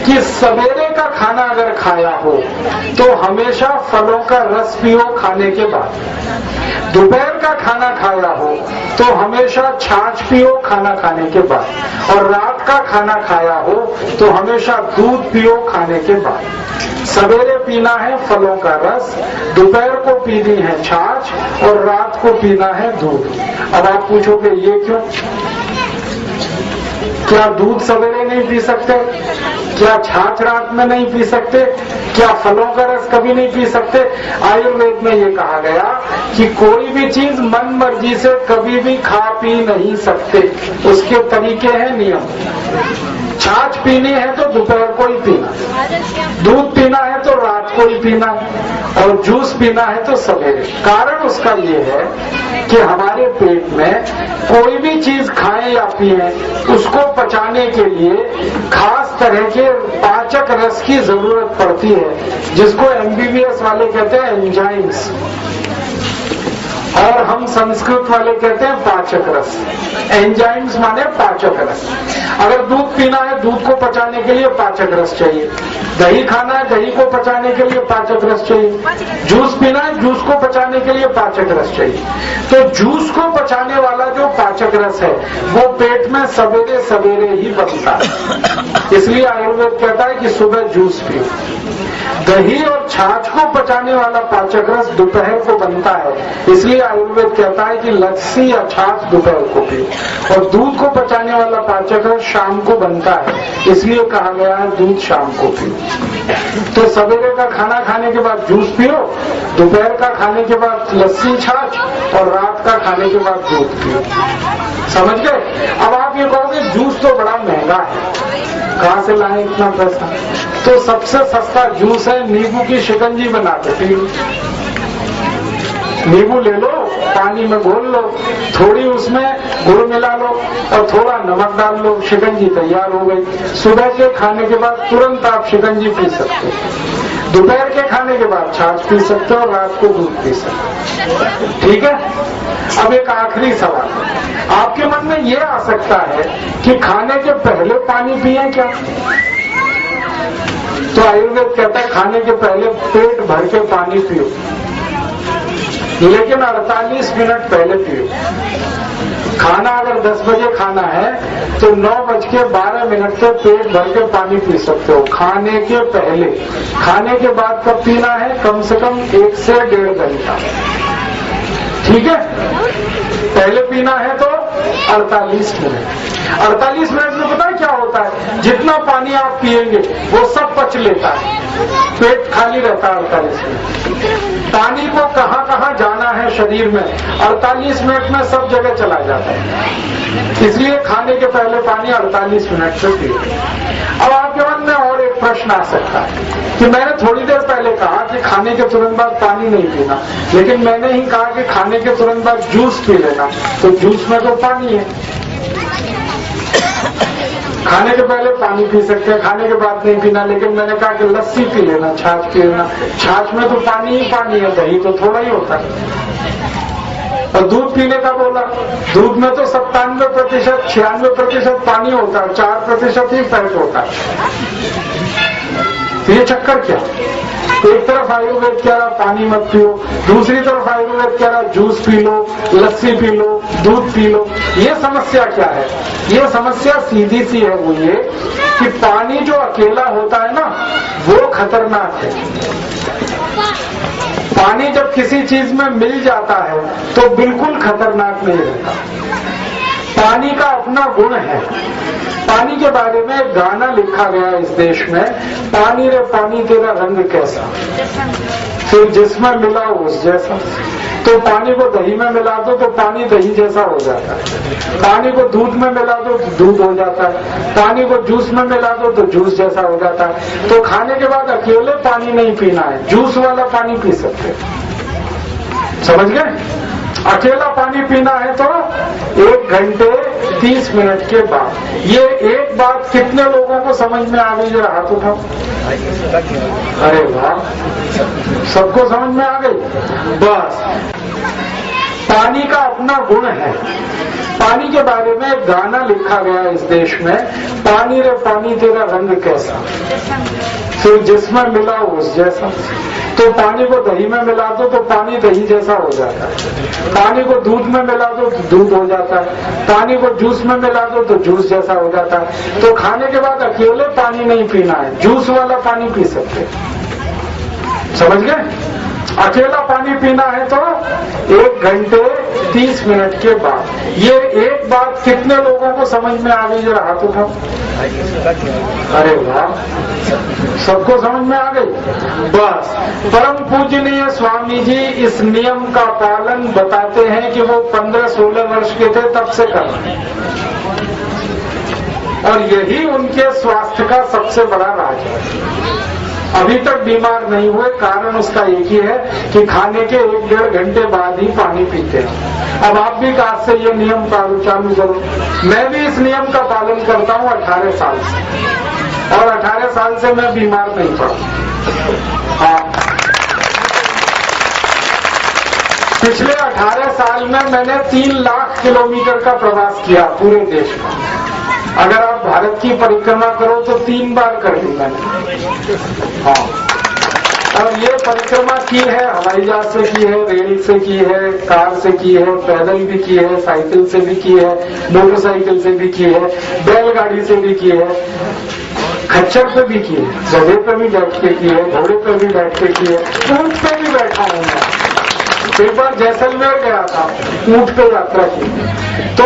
कि सवेरे का खाना अगर खाया हो तो हमेशा फलों का रस पियो खाने के बाद। दोपहर का खाना खाया हो तो हमेशा छाछ पियो खाना खाने के बाद, और रात का खाना खाया हो तो हमेशा दूध पियो खाने के बाद। सवेरे पीना है फलों का रस, दोपहर को पीनी है छाछ, और रात को पीना है दूध। अब आप पूछोगे ये क्यों? क्या दूध सवेरे नहीं पी सकते? क्या छाछ रात में नहीं पी सकते? क्या फलों का रस कभी नहीं पी सकते? आयुर्वेद में ये कहा गया कि कोई भी चीज मन मर्जी से कभी भी खा पी नहीं सकते, उसके तरीके हैं, नियम। छाछ पीनी है तो दोपहर को ही पीना, दूध पीना है तो रात को ही पीना, और जूस पीना है तो सवेरे। कारण उसका ये है कि हमारे पेट में कोई भी चीज खाएं या पिए उसको पचाने के लिए खास तरह के पाचक रस की जरूरत पड़ती है, जिसको MBBS वाले कहते हैं एंजाइम्स, और हम संस्कृत वाले कहते हैं पाचक रस। एंजाइम्स माने पाचक रस। अगर दूध पीना है, दूध को पचाने के लिए पाचक रस चाहिए। दही खाना है, दही को पचाने के लिए पाचक रस चाहिए। जूस पीना है, जूस को पचाने के लिए पाचक रस चाहिए। तो जूस को पचाने वाला जो पाचक रस है वो पेट में सवेरे सवेरे ही बनता है। इसलिए आयुर्वेद कहता है कि सुबह जूस पियो। दही और छाछ को पचाने वाला पाचक रस दोपहर को बनता है, इसलिए आयुर्वेद कहता है कि लस्सी या छाछ दोपहर को पियो। और दूध को पचाने वाला पाचक रस शाम को बनता है, इसलिए कहा गया है दूध शाम को पियो। तो सवेरे का खाना खाने के बाद जूस पियो, दोपहर का खाने के बाद लस्सी छाछ, और रात का खाने के बाद दूध पियो। समझ गए? अब आप ये कहोगे जूस तो बड़ा महंगा है, कहां से लाएं इतना पैसा? तो सबसे सस्ता जूस है नींबू की शिकंजी बना के पी लो। नींबू ले लो, पानी में घोल लो, थोड़ी उसमें गुड़ मिला लो और थोड़ा नमक डाल लो, शिकंजी तैयार हो गई। सुबह के खाने के बाद तुरंत आप शिकंजी पी सकते हो, दोपहर के खाने के बाद छाछ पी सकते हो, और रात को दूध पी सकते हो। ठीक है? अब एक आखिरी सवाल आपके मन में ये आ सकता है कि खाने के पहले पानी पिए क्या? तो आयुर्वेद कहता है खाने के पहले पेट भर के पानी पियो, लेकिन 48 मिनट पहले पियो। खाना अगर 10 बजे खाना है तो 9:12 पे पेट भर के पानी पी सकते हो, खाने के पहले। खाने के बाद कब पीना है? कम से कम 1 से 1.5 घंटा। ठीक है? पहले पीना है तो 48 मिनट। 48 मिनट में पता है क्या होता है? जितना पानी आप पिएंगे वो सब पच लेता है, पेट खाली रहता है 48 मिनट। पानी को कहां कहां जाना है शरीर में 48 मिनट में सब जगह चला जाता है, इसलिए खाने के पहले पानी 48 मिनट से पिए। अब आपके मन में और एक प्रश्न आ सकता है कि मैंने थोड़ी देर पहले कहा कि खाने के तुरंत बाद पानी नहीं पीना, लेकिन मैंने ही कहा कि खाने के तुरंत बाद जूस पी लेना, तो जूस में तो पानी है। खाने के पहले पानी पी सकते हैं, खाने के बाद नहीं पीना, लेकिन मैंने कहा कि लस्सी पी लेना, छाछ पी लेना। छाछ में तो पानी ही पानी है, दही तो थोड़ा ही होता है। और दूध पीने का बोला, दूध में तो 97%, 96% पानी होता है, 4% ही फैट होता है। ये चक्कर क्या? एक तरफ आयुर्वेद कह रहा पानी मत पियो, दूसरी तरफ आयुर्वेद कह रहा जूस पी लो, लस्सी पी लो, दूध पी लो। ये समस्या क्या है? ये समस्या सीधी सी है, वो ये कि पानी जो अकेला होता है ना वो खतरनाक है। पानी जब किसी चीज में मिल जाता है तो बिल्कुल खतरनाक नहीं रहता। पानी का अपना गुण है। पानी के बारे में एक गाना लिखा गया इस देश में, पानी रे पानी तेरा रंग कैसा, फिर जिसमें मिला उस जैसा। तो पानी को दही में मिला दो तो पानी दही जैसा हो जाता है, पानी को दूध में मिला दो तो दूध हो जाता है, पानी को जूस में मिला दो तो जूस जैसा हो जाता है। तो खाने के बाद अकेले पानी नहीं पीना है, जूस वाला पानी पी सकते हैं। समझ गए? अकेला पानी पीना है तो 1 घंटे 30 मिनट के बाद। ये एक बात कितने लोगों को समझ में आ गई? जरा हाथ उठाओ। अरे वाह, सबको समझ में आ गई। बस, पानी का अपना गुण है। पानी के बारे में एक गाना लिखा गया इस देश में, पानी रे पानी तेरा रंग कैसा, फिर जिसमें मिला उस जैसा। तो पानी को दही में मिला दो तो पानी दही जैसा हो जाता है, पानी को दूध में मिला दो तो दूध हो जाता है, पानी को जूस में मिला दो तो जूस जैसा हो जाता है। तो खाने के बाद अकेले पानी नहीं पीना है, जूस वाला पानी पी सकते, समझ गए? अकेला पानी पीना है तो 1 घंटे 30 मिनट के बाद। ये एक बात कितने लोगों को समझ में आ गई? जरा हाथ उठाओ। अरे वाह, सबको समझ में आ गई। बस, परम पूजनीय स्वामी जी इस नियम का पालन बताते हैं कि वो 15-16 वर्ष के थे तब से कर रहे हैं, और यही उनके स्वास्थ्य का सबसे बड़ा राज है। अभी तक बीमार नहीं हुए, कारण उसका एक ही है कि खाने के 1-1.5 घंटे बाद ही पानी पीते हैं। अब आप भी आज से ये नियम चालू करो। मैं भी इस नियम का पालन करता हूँ 18 साल से, और 18 साल से मैं बीमार नहीं पड़ा। हाँ, पिछले 18 साल में मैंने 3 लाख किलोमीटर का प्रवास किया पूरे देश में। अगर आप भारत की परिक्रमा करो तो 3 बार कर दी मैंने। हाँ, और ये परिक्रमा की है, हवाई जहाज से की है, रेल से की है, कार से की है, पैदल भी की है, साइकिल से भी की है, मोटरसाइकिल से भी की है, बैलगाड़ी से भी की है, खच्चर पे भी की है, गधे पे भी बैठ के की है, घोड़े पे भी बैठ के की है, ऊंट पे भी बैठा हूं मैं। एक बार जैसलमेर गया था, ऊंट पे यात्रा की, तो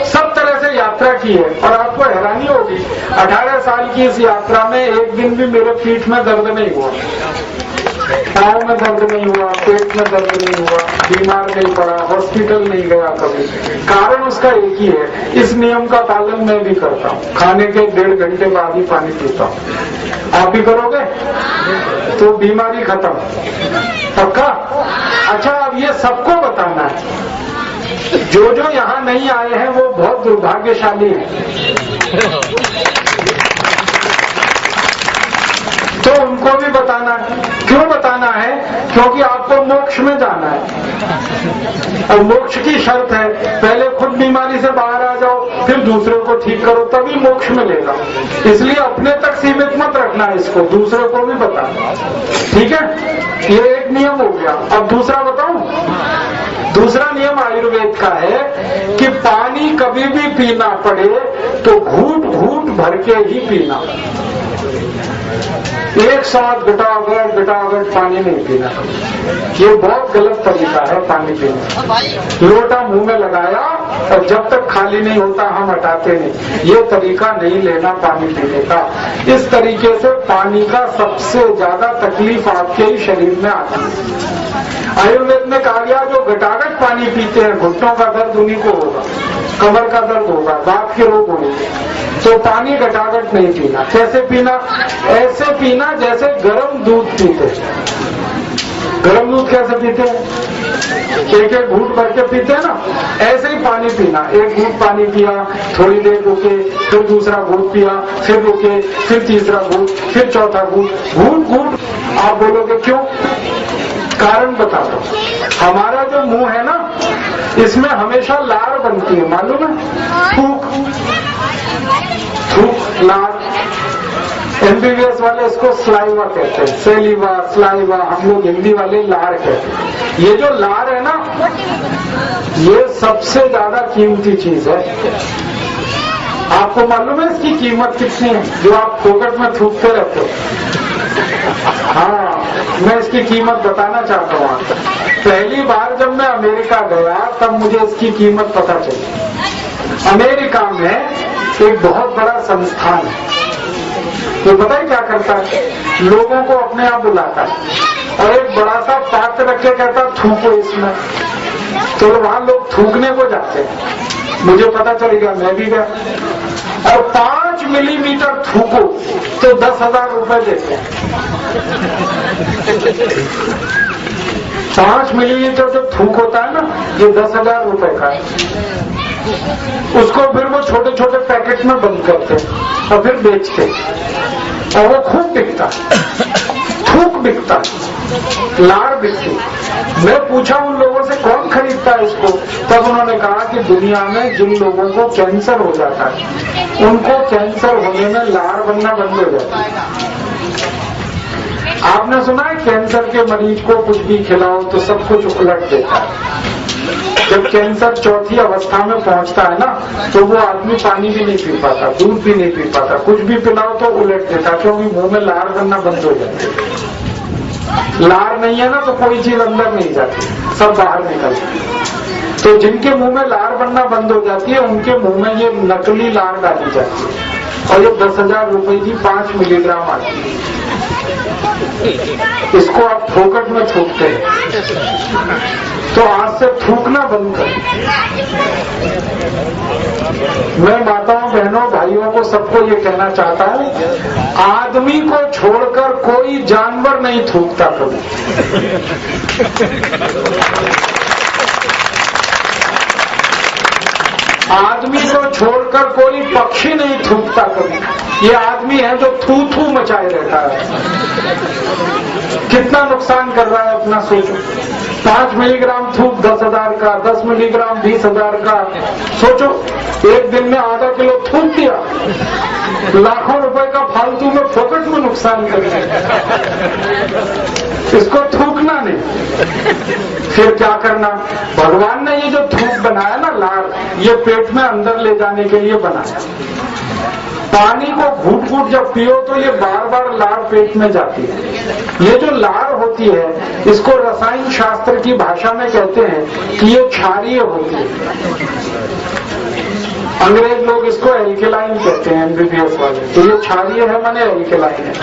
सब तरह से यात्रा की है। और आपको हैरानी होगी, 18 साल की इस यात्रा में एक दिन भी मेरे पीठ में दर्द नहीं हुआ, पाँव में दर्द नहीं हुआ, पेट में दर्द नहीं हुआ, बीमार नहीं पड़ा, हॉस्पिटल नहीं गया कभी। कारण उसका एक ही है, इस नियम का पालन मैं भी करता हूँ, खाने के 1.5 घंटे बाद ही पानी पीता हूँ। आप भी करोगे तो बीमारी खत्म, पक्का? अच्छा, अब ये सबको बताना है, जो जो यहाँ नहीं आए हैं वो बहुत दुर्भाग्यशाली हैं, तो उनको भी बताना है। क्यों बताना है? क्योंकि आपको मोक्ष में जाना है, और मोक्ष की शर्त है पहले खुद बीमारी से बाहर आ जाओ, फिर दूसरे को ठीक करो, तभी मोक्ष मिलेगा। इसलिए अपने तक सीमित मत रखना है इसको, दूसरे को भी बताना, ठीक है? ये एक नियम हो गया। अब दूसरा बताऊं? दूसरा नियम आयुर्वेद का है कि पानी कभी भी पीना पड़े तो घूंट घूंट भर के ही पीना, एक साथ घटाघट पानी नहीं पीना। ये बहुत गलत तरीका है पानी पीने का। लोटा मुंह में लगाया और जब तक खाली नहीं होता हम हटाते नहीं, ये तरीका नहीं लेना पानी पीने का। इस तरीके से पानी का सबसे ज्यादा तकलीफ आपके ही शरीर में आती है। आयुर्वेद में कहा गया जो घटाघट पानी पीते हैं घुटनों का दर्द उन्हीं को होगा, कमर का दर्द होगा, बात के रोग होंगे। तो पानी घटाघट नहीं पीना। कैसे पीना? ऐसे पीना जैसे गर्म दूध पीते। गर्म दूध कैसे पीते हैं? एक एक घूंट भर के पीते हैं ना, ऐसे ही पानी पीना। एक घूंट पानी पिया, थोड़ी देर रुके, फिर दूसरा घूंट पिया, फिर रुके, फिर तीसरा घूंट, फिर चौथा घूंट, घूंट घूंट। आप बोलोगे क्यों? कारण बताता हूं। हमारा जो मुंह है ना, इसमें हमेशा लार बनती है, मालूम है? थूक थूक लार। एमबीबीएस वाले इसको स्लाइवा कहते हैं, सेलिवा, स्लाइवा, हम लोग हिंदी वाले लार कहते हैं। ये जो लार है ना, ये सबसे ज्यादा कीमती चीज है। आपको मालूम है इसकी कीमत कितनी है, जो आप फोकट में थूकते रहते हो? हाँ, मैं इसकी कीमत बताना चाहता हूँ आपको। पहली बार जब मैं अमेरिका गया तब मुझे इसकी कीमत पता चली। अमेरिका में एक बहुत बड़ा संस्थान है, तो पता है क्या करता है? लोगों को अपने आप बुलाता है और एक बड़ा सा पात्र रख के कहता थूको इसमें। तो वहां लोग थूकने को जाते हैं। मुझे पता चल गया, मैं भी गया, और 5 मिलीमीटर थूको तो 10,000 रुपए देते हैं। 5 मिलीमीटर जो थूक होता है ना, ये 10,000 रुपए का है। उसको फिर वो छोटे छोटे पैकेट में बंद करते और फिर बेचते, और वो खूब बिकता, थूक बिकता, लार बिकती। मैं पूछा उन लोगों से कौन खरीदता है इसको, तब उन्होंने कहा कि दुनिया में जिन लोगों को कैंसर हो जाता है उनको कैंसर होने में लार बनना बंद हो जाता है। आपने सुना है कैंसर के मरीज को कुछ भी खिलाओ तो सब कुछ उलट देता है। जब कैंसर चौथी अवस्था में पहुंचता है ना, तो वो आदमी पानी भी नहीं पी पाता, दूध भी नहीं पी पाता, कुछ भी पिलाओ तो उलट देता, क्योंकि मुंह में लार बनना बंद हो जाती है। लार नहीं है ना तो कोई चीज अंदर नहीं जाती, सब बाहर निकलती है। तो जिनके मुंह में लार बनना बंद हो जाती है उनके मुंह में ये नकली लार डाली जाती है, और ये 10,000 रुपए की 5 मिलीग्राम आती है। इसको आप फोकट में थूकते हैं, तो आज से थूकना बंद करें। मैं माताओं बहनों भाइयों को सबको ये कहना चाहता हूं, आदमी को छोड़कर कोई जानवर नहीं थूकता कभी। आदमी को छोड़कर कोई पक्षी नहीं थूकता कभी। ये आदमी है जो थू थू मचाए रहता है, कितना नुकसान कर रहा है अपना सोचो। 5 मिलीग्राम थूक 10,000 का, 10 मिलीग्राम 20,000 का, सोचो एक दिन में आधा किलो थूक दिया, लाखों रुपए का फालतू में फोकट में नुकसान कर रहे हैं। इसको थूकना नहीं, फिर क्या करना? भगवान ने ये जो थूक बनाया ना लार, ये पेट में अंदर ले जाने के लिए बनाया। पानी को घूट घूट जब पियो तो ये बार बार लार पेट में जाती है। ये जो लार होती है इसको रसायन शास्त्र की भाषा में कहते हैं कि ये क्षारीय होती है। अंग्रेज लोग इसको एल्केलाइन कहते हैं, एमबीबीएस वाले। तो ये क्षारीय है माने एल्केलाइन है।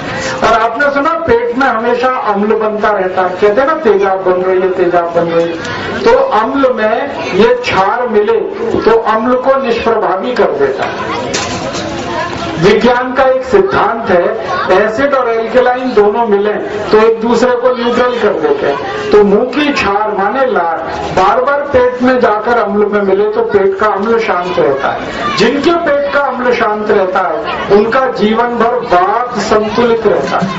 और आपने सुना पेट में हमेशा अम्ल बनता रहता है, कहते हैं ना तेजाब बन रही है, तेजाब बन रही है। तो अम्ल में ये क्षार मिले तो अम्ल को निष्प्रभावी कर देता है। विज्ञान का एक सिद्धांत है, एसिड और एल्केलाइन दोनों मिले तो एक दूसरे को न्यूट्रल कर देते हैं। तो मुंह की क्षार माने लार बार बार पेट में जाकर अम्ल में मिले तो पेट का अम्ल शांत रहता है। जिनके पेट का अम्ल शांत रहता है उनका जीवन भर वात संतुलित रहता है,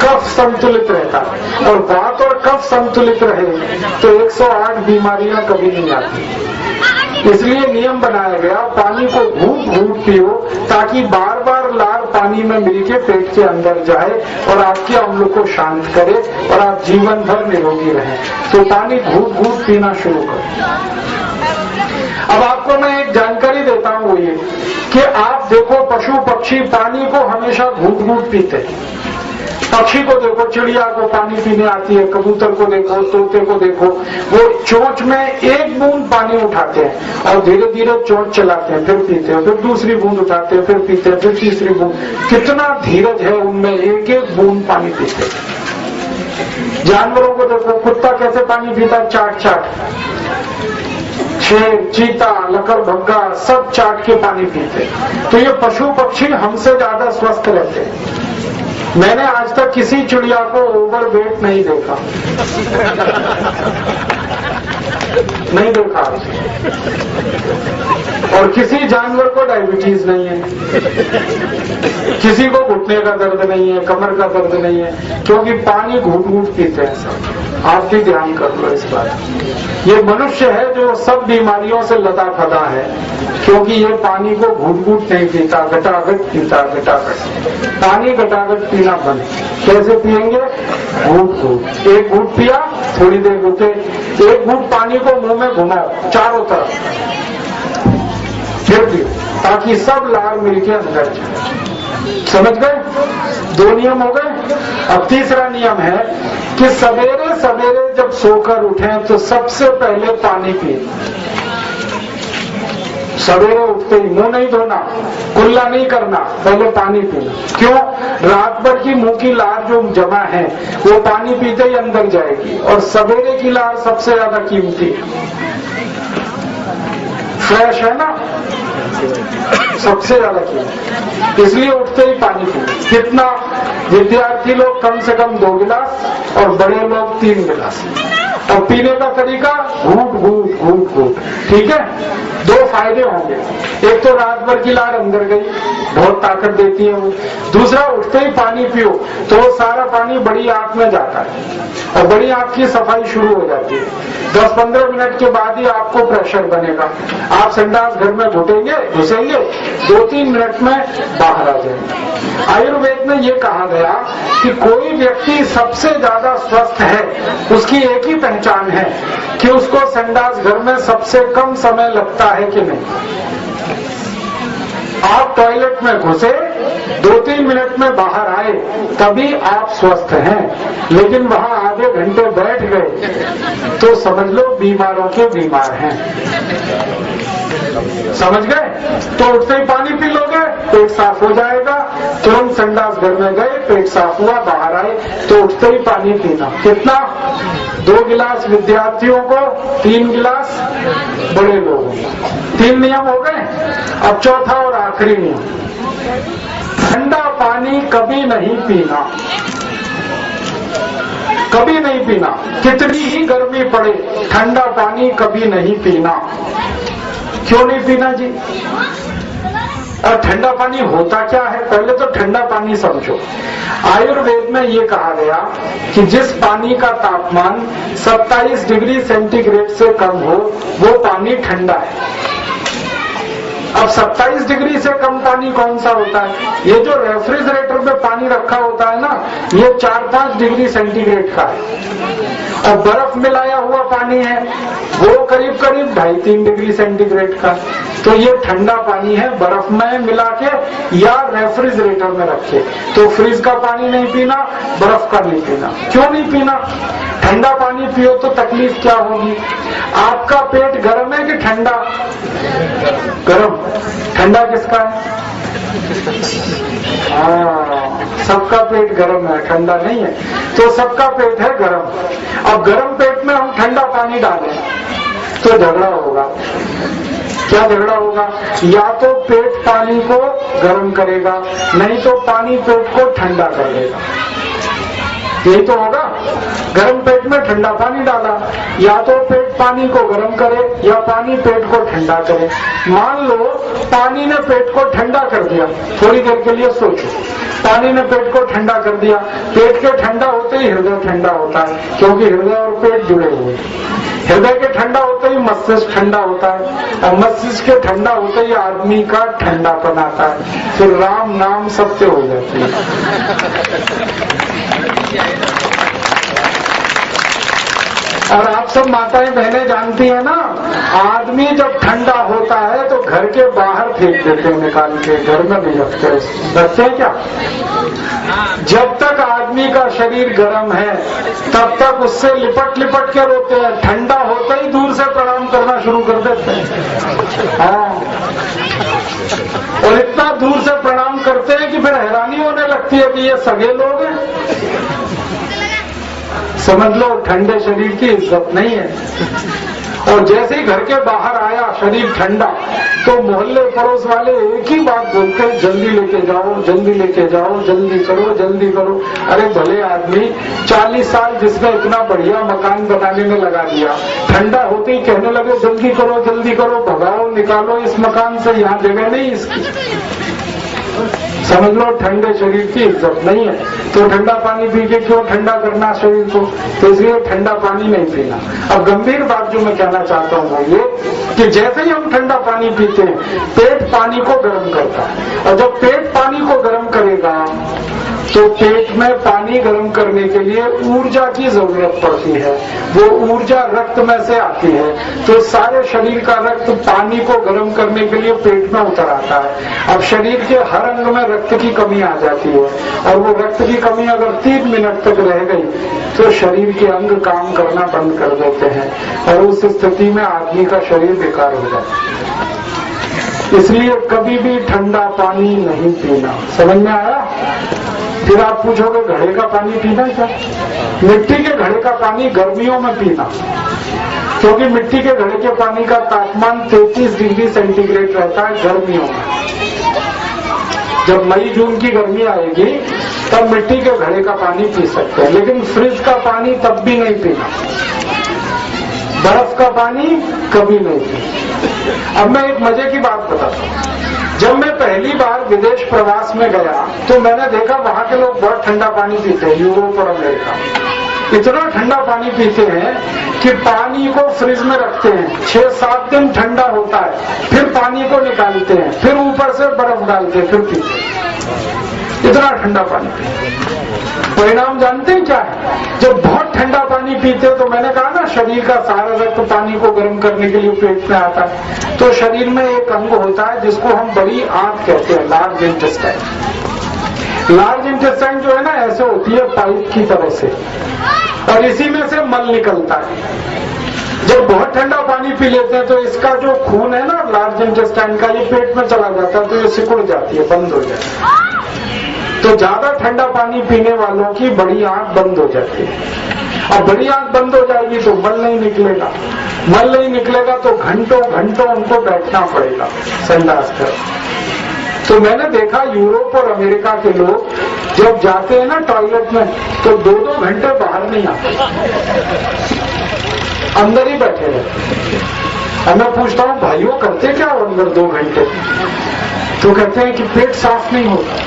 कफ संतुलित रहता है। और वात और कफ संतुलित रहे तो 108 बीमारियां कभी नहीं आती। इसलिए नियम बनाया गया, पानी को घूट घूट पियो ताकि बार बार लार पानी में मिलके पेट के अंदर जाए और आपके अम्ल को शांत करे और आप जीवन भर निरोगी रहें। तो पानी घूट घूट पीना शुरू करें। अब आपको मैं एक जानकारी देता हूं, वो ये कि आप देखो पशु पक्षी पानी को हमेशा घूट घूट पीते हैं। पक्षी को देखो, चिड़िया को पानी पीने आती है, कबूतर को देखो, तोते को देखो, वो चोंच में एक बूंद पानी उठाते हैं और धीरे धीरे चोंच चलाते हैं, फिर पीते हैं, फिर दूसरी बूंद उठाते हैं, फिर पीते हैं, फिर तीसरी बूंद। कितना धीरज है उनमें, एक एक बूंद पानी पीते हैं। जानवरों को देखो, कुत्ता कैसे पानी पीता है, चाट चाट। शेर, चीता, लकड़बग्गा सब चाट के पानी पीते। तो ये पशु पक्षी हमसे ज्यादा स्वस्थ रहते हैं। मैंने आज तक किसी चिड़िया को ओवरवेट नहीं देखा, नहीं देखा। और किसी जानवर को डायबिटीज नहीं है, किसी को घुटने का दर्द नहीं है, कमर का दर्द नहीं है, क्योंकि पानी घूट घूट पीते हैं सब। आप भी ध्यान कर लो इस बात। ये मनुष्य है जो सब बीमारियों से लदा फदा है, क्योंकि ये पानी को घूट घूट नहीं पीता, घटाघट पीता, घटाघट। पानी घटाघट पीना बंद। कैसे पिएंगे? घूट घूट। एक घूट पिया, थोड़ी देर रुके, एक घूट पानी को मुंह में घुमाओ चारों तरफ, फिर पियो, ताकि सब लार मिलके अंदर जाए। समझ गए? 2 नियम हो गए। अब तीसरा नियम है कि सवेरे सवेरे जब सोकर उठें तो सबसे पहले पानी पिए। सवेरे उठते ही मुंह नहीं धोना, कुल्ला नहीं करना, पहले पानी पीना। क्यों? रात भर की मुंह की लार जो जमा है वो पानी पीते ही अंदर जाएगी, और सवेरे की लार सबसे ज्यादा कीमती है, फ्रेश है ना, सबसे ज्यादा कीमती। इसलिए उठते ही पानी पीना। कितना? विद्यार्थी लोग कम से कम 2 गिलास और बड़े लोग 3 गिलास। और पीने का तरीका घूट घूट घूट घूट। ठीक है, 2 फायदे होंगे। एक तो रात भर की लार अंदर गई, बहुत ताकत देती है वो। दूसरा, उठते ही पानी पियो तो सारा पानी बड़ी आंत में जाता है और बड़ी आंत की सफाई शुरू हो जाती है। 10-15 मिनट के बाद ही आपको प्रेशर बनेगा। आप संडास घर में घुसेंगे 2-3 मिनट में बाहर आ जाएंगे। आयुर्वेद में ये कहा गया कि कोई व्यक्ति सबसे ज्यादा स्वस्थ है, उसकी एक ही पहचान है कि उसको संडास घर में सबसे कम समय लगता है कि नहीं। आप टॉयलेट में घुसे 2-3 मिनट में बाहर आए तभी आप स्वस्थ हैं, लेकिन वहां आधे घंटे बैठ गए तो समझ लो बीमारों के बीमार हैं। समझ गए? तो उठते ही पानी पी लोगे, पेट साफ हो जाएगा। तुरंत संडास घर में गए, पेट साफ हुआ, बाहर आए तो उठते ही पानी पीना। कितना? 2 गिलास विद्यार्थियों को, 3 गिलास बड़े लोगों को। 3 नियम हो गए। अब चौथा और आखिरी नियम, ठंडा पानी कभी नहीं पीना। कभी नहीं पीना, कितनी ही गर्मी पड़े, ठंडा पानी कभी नहीं पीना। क्यों नहीं पीना जी? और ठंडा पानी होता क्या है? पहले तो ठंडा पानी समझो। आयुर्वेद में ये कहा गया कि जिस पानी का तापमान 27 डिग्री सेंटीग्रेड से कम हो वो पानी ठंडा है। अब 27 डिग्री से कम पानी कौन सा होता है? ये जो रेफ्रिजरेटर में पानी रखा होता है ना, ये 4-5 डिग्री सेंटीग्रेड का है। और बर्फ मिलाया हुआ पानी है वो करीब 2.5-3 डिग्री सेंटीग्रेड का। तो ये ठंडा पानी है, बर्फ में मिला के या रेफ्रिजरेटर में रखे। तो फ्रिज का पानी नहीं पीना, बर्फ का नहीं पीना। क्यों नहीं पीना? ठंडा पानी पियो तो तकलीफ क्या होगी? आपका पेट गर्म है कि ठंडा? गर्म। ठंडा किसका है? सबका पेट गर्म है, ठंडा नहीं है। तो सबका पेट है गर्म। अब गर्म पेट में हम ठंडा पानी डालें तो झगड़ा होगा। क्या झगड़ा होगा? या तो पेट पानी को गर्म करेगा, नहीं तो पानी पेट को ठंडा कर देगा। यही तो होगा। गर्म पेट में ठंडा पानी डाला, या तो पेट पानी को गर्म करे या पानी पेट को ठंडा करे। मान लो पानी ने पेट को ठंडा कर दिया, थोड़ी देर के लिए सोचो, पानी ने पेट को ठंडा कर दिया। पेट के ठंडा होते ही हृदय ठंडा होता है, क्योंकि हृदय और पेट जुड़े हुए। हृदय के ठंडा होते ही मस्तिष्क ठंडा होता है, और मस्तिष्क के ठंडा होते ही आदमी का ठंडापन आता है। फिर राम नाम सत्य हो जाती है। और आप सब माताएं बहनें जानती हैं ना, आदमी जब ठंडा होता है तो घर के बाहर फेंक देते हैं निकाल के, घर में नहीं रखते हैं क्या? जब तक आदमी का शरीर गर्म है तब तक उससे लिपट लिपट के रोते हैं, ठंडा होते ही दूर से प्रणाम करना शुरू कर देते हैं। हाँ, और इतना दूर से प्रणाम करते हैं कि फिर हैरानी होने लगती है कि ये सगे लोग हैं। समझ लो ठंडे शरीर की इज्जत नहीं है। और जैसे ही घर के बाहर आया शरीर ठंडा, तो मोहल्ले पड़ोस वाले एक ही बात बोलते हैं, जल्दी लेके जाओ, जल्दी लेके जाओ, जल्दी करो, जल्दी करो। अरे भले आदमी 40 साल जिसने इतना बढ़िया मकान बनाने में लगा दिया, ठंडा होते ही कहने लगे जल्दी करो, जल्दी करो, भगाओ, निकालो इस मकान से, यहाँ जगह नहीं इसकी। समझ लो ठंडे शरीर की इज्जत नहीं है। तो ठंडा पानी पी के क्यों ठंडा करना शरीर को? तो इसलिए ठंडा पानी नहीं पीना। अब गंभीर बात जो मैं कहना चाहता हूँ वो ये कि जैसे ही हम ठंडा पानी पीते हैं, पेट पानी को गर्म करता है, और जब पेट पानी को गर्म करेगा तो पेट में पानी गर्म करने के लिए ऊर्जा की जरूरत पड़ती है। वो ऊर्जा रक्त में से आती है, तो सारे शरीर का रक्त पानी को गर्म करने के लिए पेट में उतर आता है। अब शरीर के हर अंग में रक्त की कमी आ जाती है, और वो रक्त की कमी अगर 3 मिनट तक रह गई तो शरीर के अंग काम करना बंद कर देते हैं, और उस स्थिति में आदमी का शरीर बेकार हो जाता है। इसलिए कभी भी ठंडा पानी नहीं पीना। समझ में आया? फिर आप पूछोगे घड़े का पानी पीना क्या? मिट्टी के घड़े का पानी गर्मियों में पीना, क्योंकि मिट्टी के घड़े के पानी का तापमान 33 डिग्री सेंटीग्रेड रहता है गर्मियों में। जब मई जून की गर्मी आएगी तब मिट्टी के घड़े का पानी पी सकते हैं, लेकिन फ्रिज का पानी तब भी नहीं पीना। बर्फ का पानी कभी नहीं पिए। अब मैं एक मजे की बात बताता हूँ। जब मैं पहली बार विदेश प्रवास में गया तो मैंने देखा वहां के लोग बहुत ठंडा पानी पीते हैं। यूरोप और अमेरिका इतना ठंडा पानी पीते हैं कि पानी को फ्रिज में रखते हैं, 6-7 दिन ठंडा होता है, फिर पानी को निकालते हैं, फिर ऊपर से बर्फ डालते हैं, फिर पीते हैं। इतना ठंडा पानी पीते हैं। परिणाम जानते हैं क्या है? जब बहुत ठंडा पानी पीते हैं तो मैंने कहा ना, शरीर का सारा रक्त पानी को गर्म करने के लिए पेट में आता है। तो शरीर में एक अंग होता है जिसको हम बड़ी आंत कहते हैं, लार्ज इंटेस्टाइन। लार्ज इंटेस्टाइन जो है ना, ऐसे होती है पाइप की तरह से, और इसी में से मल निकलता है। जब बहुत ठंडा पानी पी लेते हैं तो इसका जो खून है ना लार्ज इंटेस्टाइन का, ये पेट में चला जाता है, तो ये सिकुड़ जाती है, बंद हो जाती है। तो ज्यादा ठंडा पानी पीने वालों की बड़ी आंख बंद हो जाती है। अब बड़ी आंख बंद हो जाएगी तो मल नहीं निकलेगा, मल नहीं निकलेगा तो घंटों घंटों उनको बैठना पड़ेगा संडास कर। तो मैंने देखा यूरोप और अमेरिका के लोग जब जाते हैं ना टॉयलेट में तो 2-2 घंटे बाहर नहीं आते, अंदर ही बैठे रहते। अब मैं पूछता हूँ भाइयों करते क्या हो अंदर 2 घंटे? तो कहते हैं कि पेट साफ नहीं होता।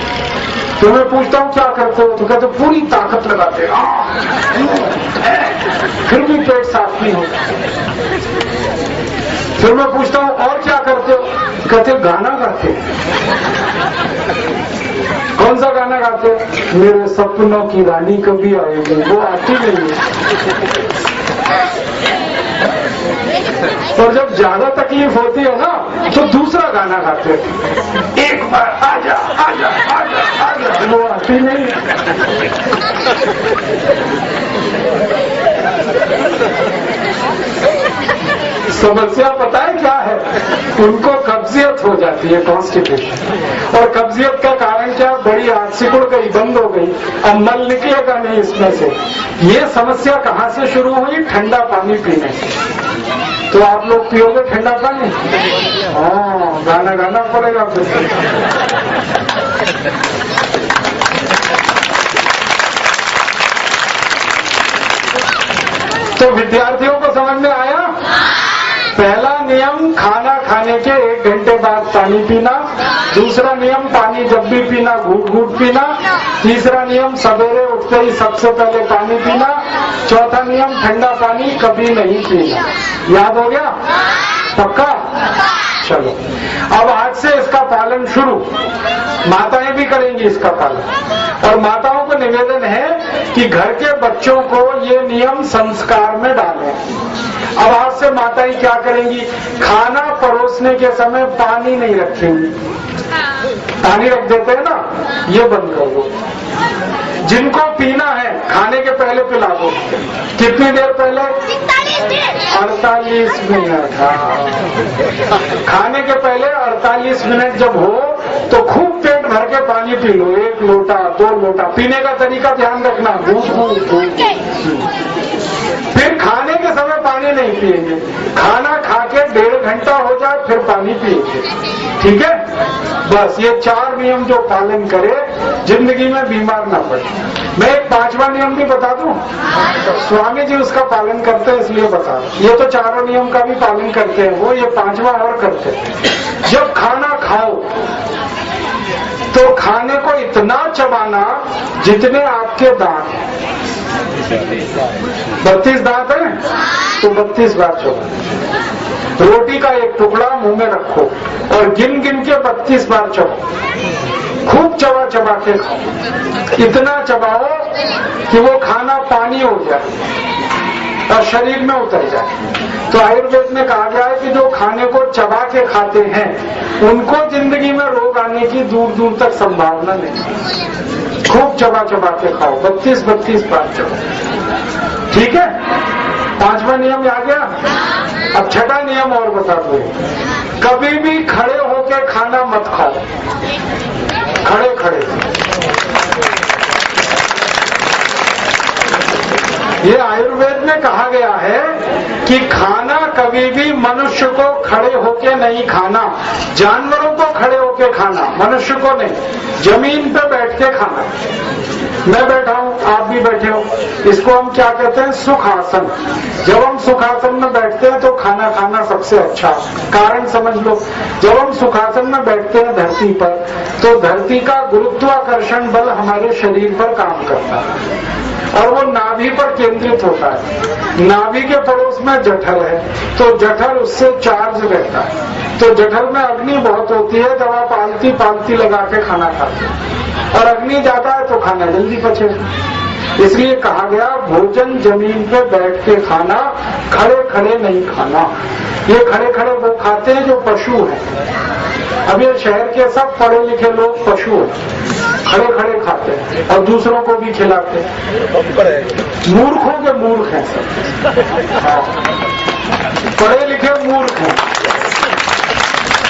तो मैं पूछता हूँ क्या करते हो? तो कहते पूरी ताकत लगाते फिर भी पेट साफ नहीं होता। फिर मैं पूछता हूँ और क्या करते हो? कहते गाना गाते। कौन सा गाना गाते? मेरे सपनों की रानी कभी आएगी, वो आती नहीं है। और जब ज्यादा तकलीफ होती है ना तो दूसरा गाना गाते हैं, एक बार आजा आजा आजा आजा, वो आती नहीं है। समस्या पता है क्या है? उनको कब्जियत हो जाती है, कॉन्स्टिपेशन। और कब्जियत का कारण क्या? बड़ी आंख सिकुड़ गई, बंद हो गई, अब मल निकलेगा नहीं इसमें से। ये समस्या कहाँ से शुरू हुई? ठंडा पानी पीने से। तो आप लोग पियोगे ठंडा पानी? हाँ, गाना गाना पड़ेगा फिर। तो विद्यार्थियों को समझ में आया? पहला नियम खाना खाने के 1 घंटे बाद पानी पीना। दूसरा नियम पानी जब भी पीना घूट घूट पीना। तीसरा नियम सवेरे उठते ही सबसे पहले पानी पीना। चौथा नियम ठंडा पानी कभी नहीं पीना। याद हो गया? पक्का? चलो, अब आज से इसका पालन शुरू। माताएं भी करेंगी इसका पालन। और माताओं को निवेदन है कि घर के बच्चों को ये नियम संस्कार में डालें। अब आज से माताएं क्या करेंगी? खाना परोसने के समय पानी नहीं रखेंगी। पानी रख देते हैं ना, ये बंद कर दो। जिनको पीना है खाने के पहले पिला दो। कितनी देर पहले? 48 मिनट। खाने के पहले 48 मिनट जब हो तो खूब पेट भर के पानी पी लो, 1 लोटा 2 लोटा। पीने का तरीका ध्यान रखना, घूट। फिर खाने के समय पानी नहीं पिएंगे। खाना खा के 1.5 घंटा हो जाए फिर पानी पिएंगे। ठीक है? बस ये 4 नियम जो पालन करे जिंदगी में बीमार ना पड़े। मैं एक 5वां नियम भी बता दूं। स्वामी जी उसका पालन करते हैं इसलिए बता रहा। ये तो 4 नियम का भी पालन करते हैं वो, ये 5वां और करते हैं। जब खाना खाओ तो खाने को इतना चबाना जितने आपके दांत हैं। 32 दांत हैं तो 32 बार चबाओ। रोटी का एक टुकड़ा मुंह में रखो और गिन गिन के 32 बार चबाओ। खूब चबा चबा के खाओ, इतना चबाओ कि वो खाना पानी हो जाए और शरीर में उतर जाए। तो आयुर्वेद में कहा गया है कि जो खाने को चबा के खाते हैं उनको जिंदगी में रोग आने की दूर दूर तक संभावना नहीं। खूब चबा चबा के खाओ, 32 बार चबाओ। ठीक है? 5वां नियम आ गया। अब 6वां नियम और बता दो। कभी भी खड़े होके खाना मत खाओ। खड़े खड़े ये आयुर्वेद में कहा गया है कि खाना कभी भी मनुष्य को खड़े होके नहीं खाना, जानवरों को खड़े होके खाना, मनुष्य को नहीं। जमीन पे बैठ के खाना। मैं बैठा हूं, आप भी बैठे हो, इसको हम क्या कहते हैं? सुखासन। जब हम सुखासन में बैठते हैं तो खाना खाना सबसे अच्छा। कारण समझ लो, जब हम सुखासन में बैठते हैं धरती पर, तो धरती का गुरुत्वाकर्षण बल हमारे शरीर पर काम करता है और वो नाभि पर केंद्रित होता है। नाभि के पड़ोस में जठर है, तो जठर उससे चार्ज रहता है। तो जठर में अग्नि बहुत होती है जब आप आलती पालती लगा के खाना खाते हैं, और अग्नि ज्यादा है तो खाना जल्दी पचेगा। इसलिए कहा गया भोजन जमीन पे बैठ के खाना, खड़े खड़े नहीं खाना। ये खड़े खड़े वो खाते हैं जो पशु हैं। अब ये शहर के सब पढ़े लिखे लोग पशु हैं, खड़े खड़े खाते हैं और दूसरों को भी खिलाते हैं। मूर्खों के मूर्ख हैं सब। हाँ। पढ़े लिखे मूर्ख हैं।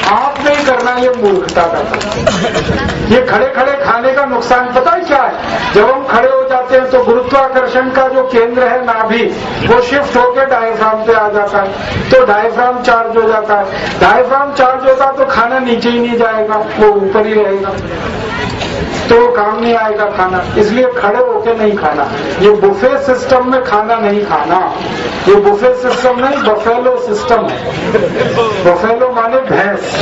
आप नहीं करना ये मूर्खता का काम। ये खड़े खड़े खाने का नुकसान पता है क्या है? जब हम खड़े हो जाते हैं तो गुरुत्वाकर्षण का जो केंद्र है नाभि, वो शिफ्ट होकर डायफ्राम पे आ जाता है, तो डायफ्राम चार्ज हो जाता है। डायफ्राम चार्ज होता तो खाना नीचे ही नहीं जाएगा, वो ऊपर ही रहेगा, तो काम नहीं आएगा खाना। इसलिए खड़े होके नहीं खाना। ये बुफे सिस्टम में खाना नहीं खाना। ये बुफे सिस्टम नहीं, बफेलो सिस्टम है। बफेलो माने भैंस।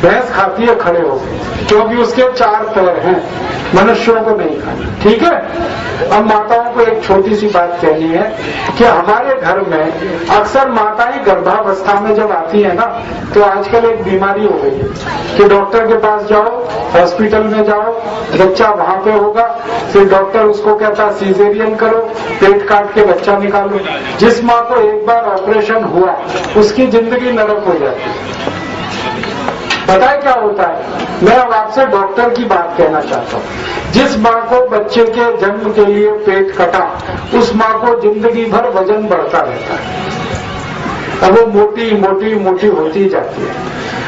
भैंस खाती है खड़े होके, क्योंकि उसके 4 पैर हैं। मनुष्यों को नहीं खाना, ठीक है। अब माताओं को एक छोटी सी बात कहनी है कि हमारे घर में अक्सर माताएं गर्भावस्था में जब आती है ना, तो आजकल एक बीमारी हो गई है कि डॉक्टर के पास जाओ, हॉस्पिटल में जाओ, बच्चा वहां पे होगा, फिर डॉक्टर उसको कहता सीजेरियन करो, पेट काट के बच्चा निकालो। जिस माँ को एक बार ऑपरेशन हुआ उसकी जिंदगी नरक हो जाती है। पता है क्या होता है? मैं अब आपसे डॉक्टर की बात कहना चाहता हूँ। जिस माँ को बच्चे के जन्म के लिए पेट कटा, उस माँ को जिंदगी भर वजन बढ़ता रहता है। अब वो मोटी मोटी मोटी होती जाती है।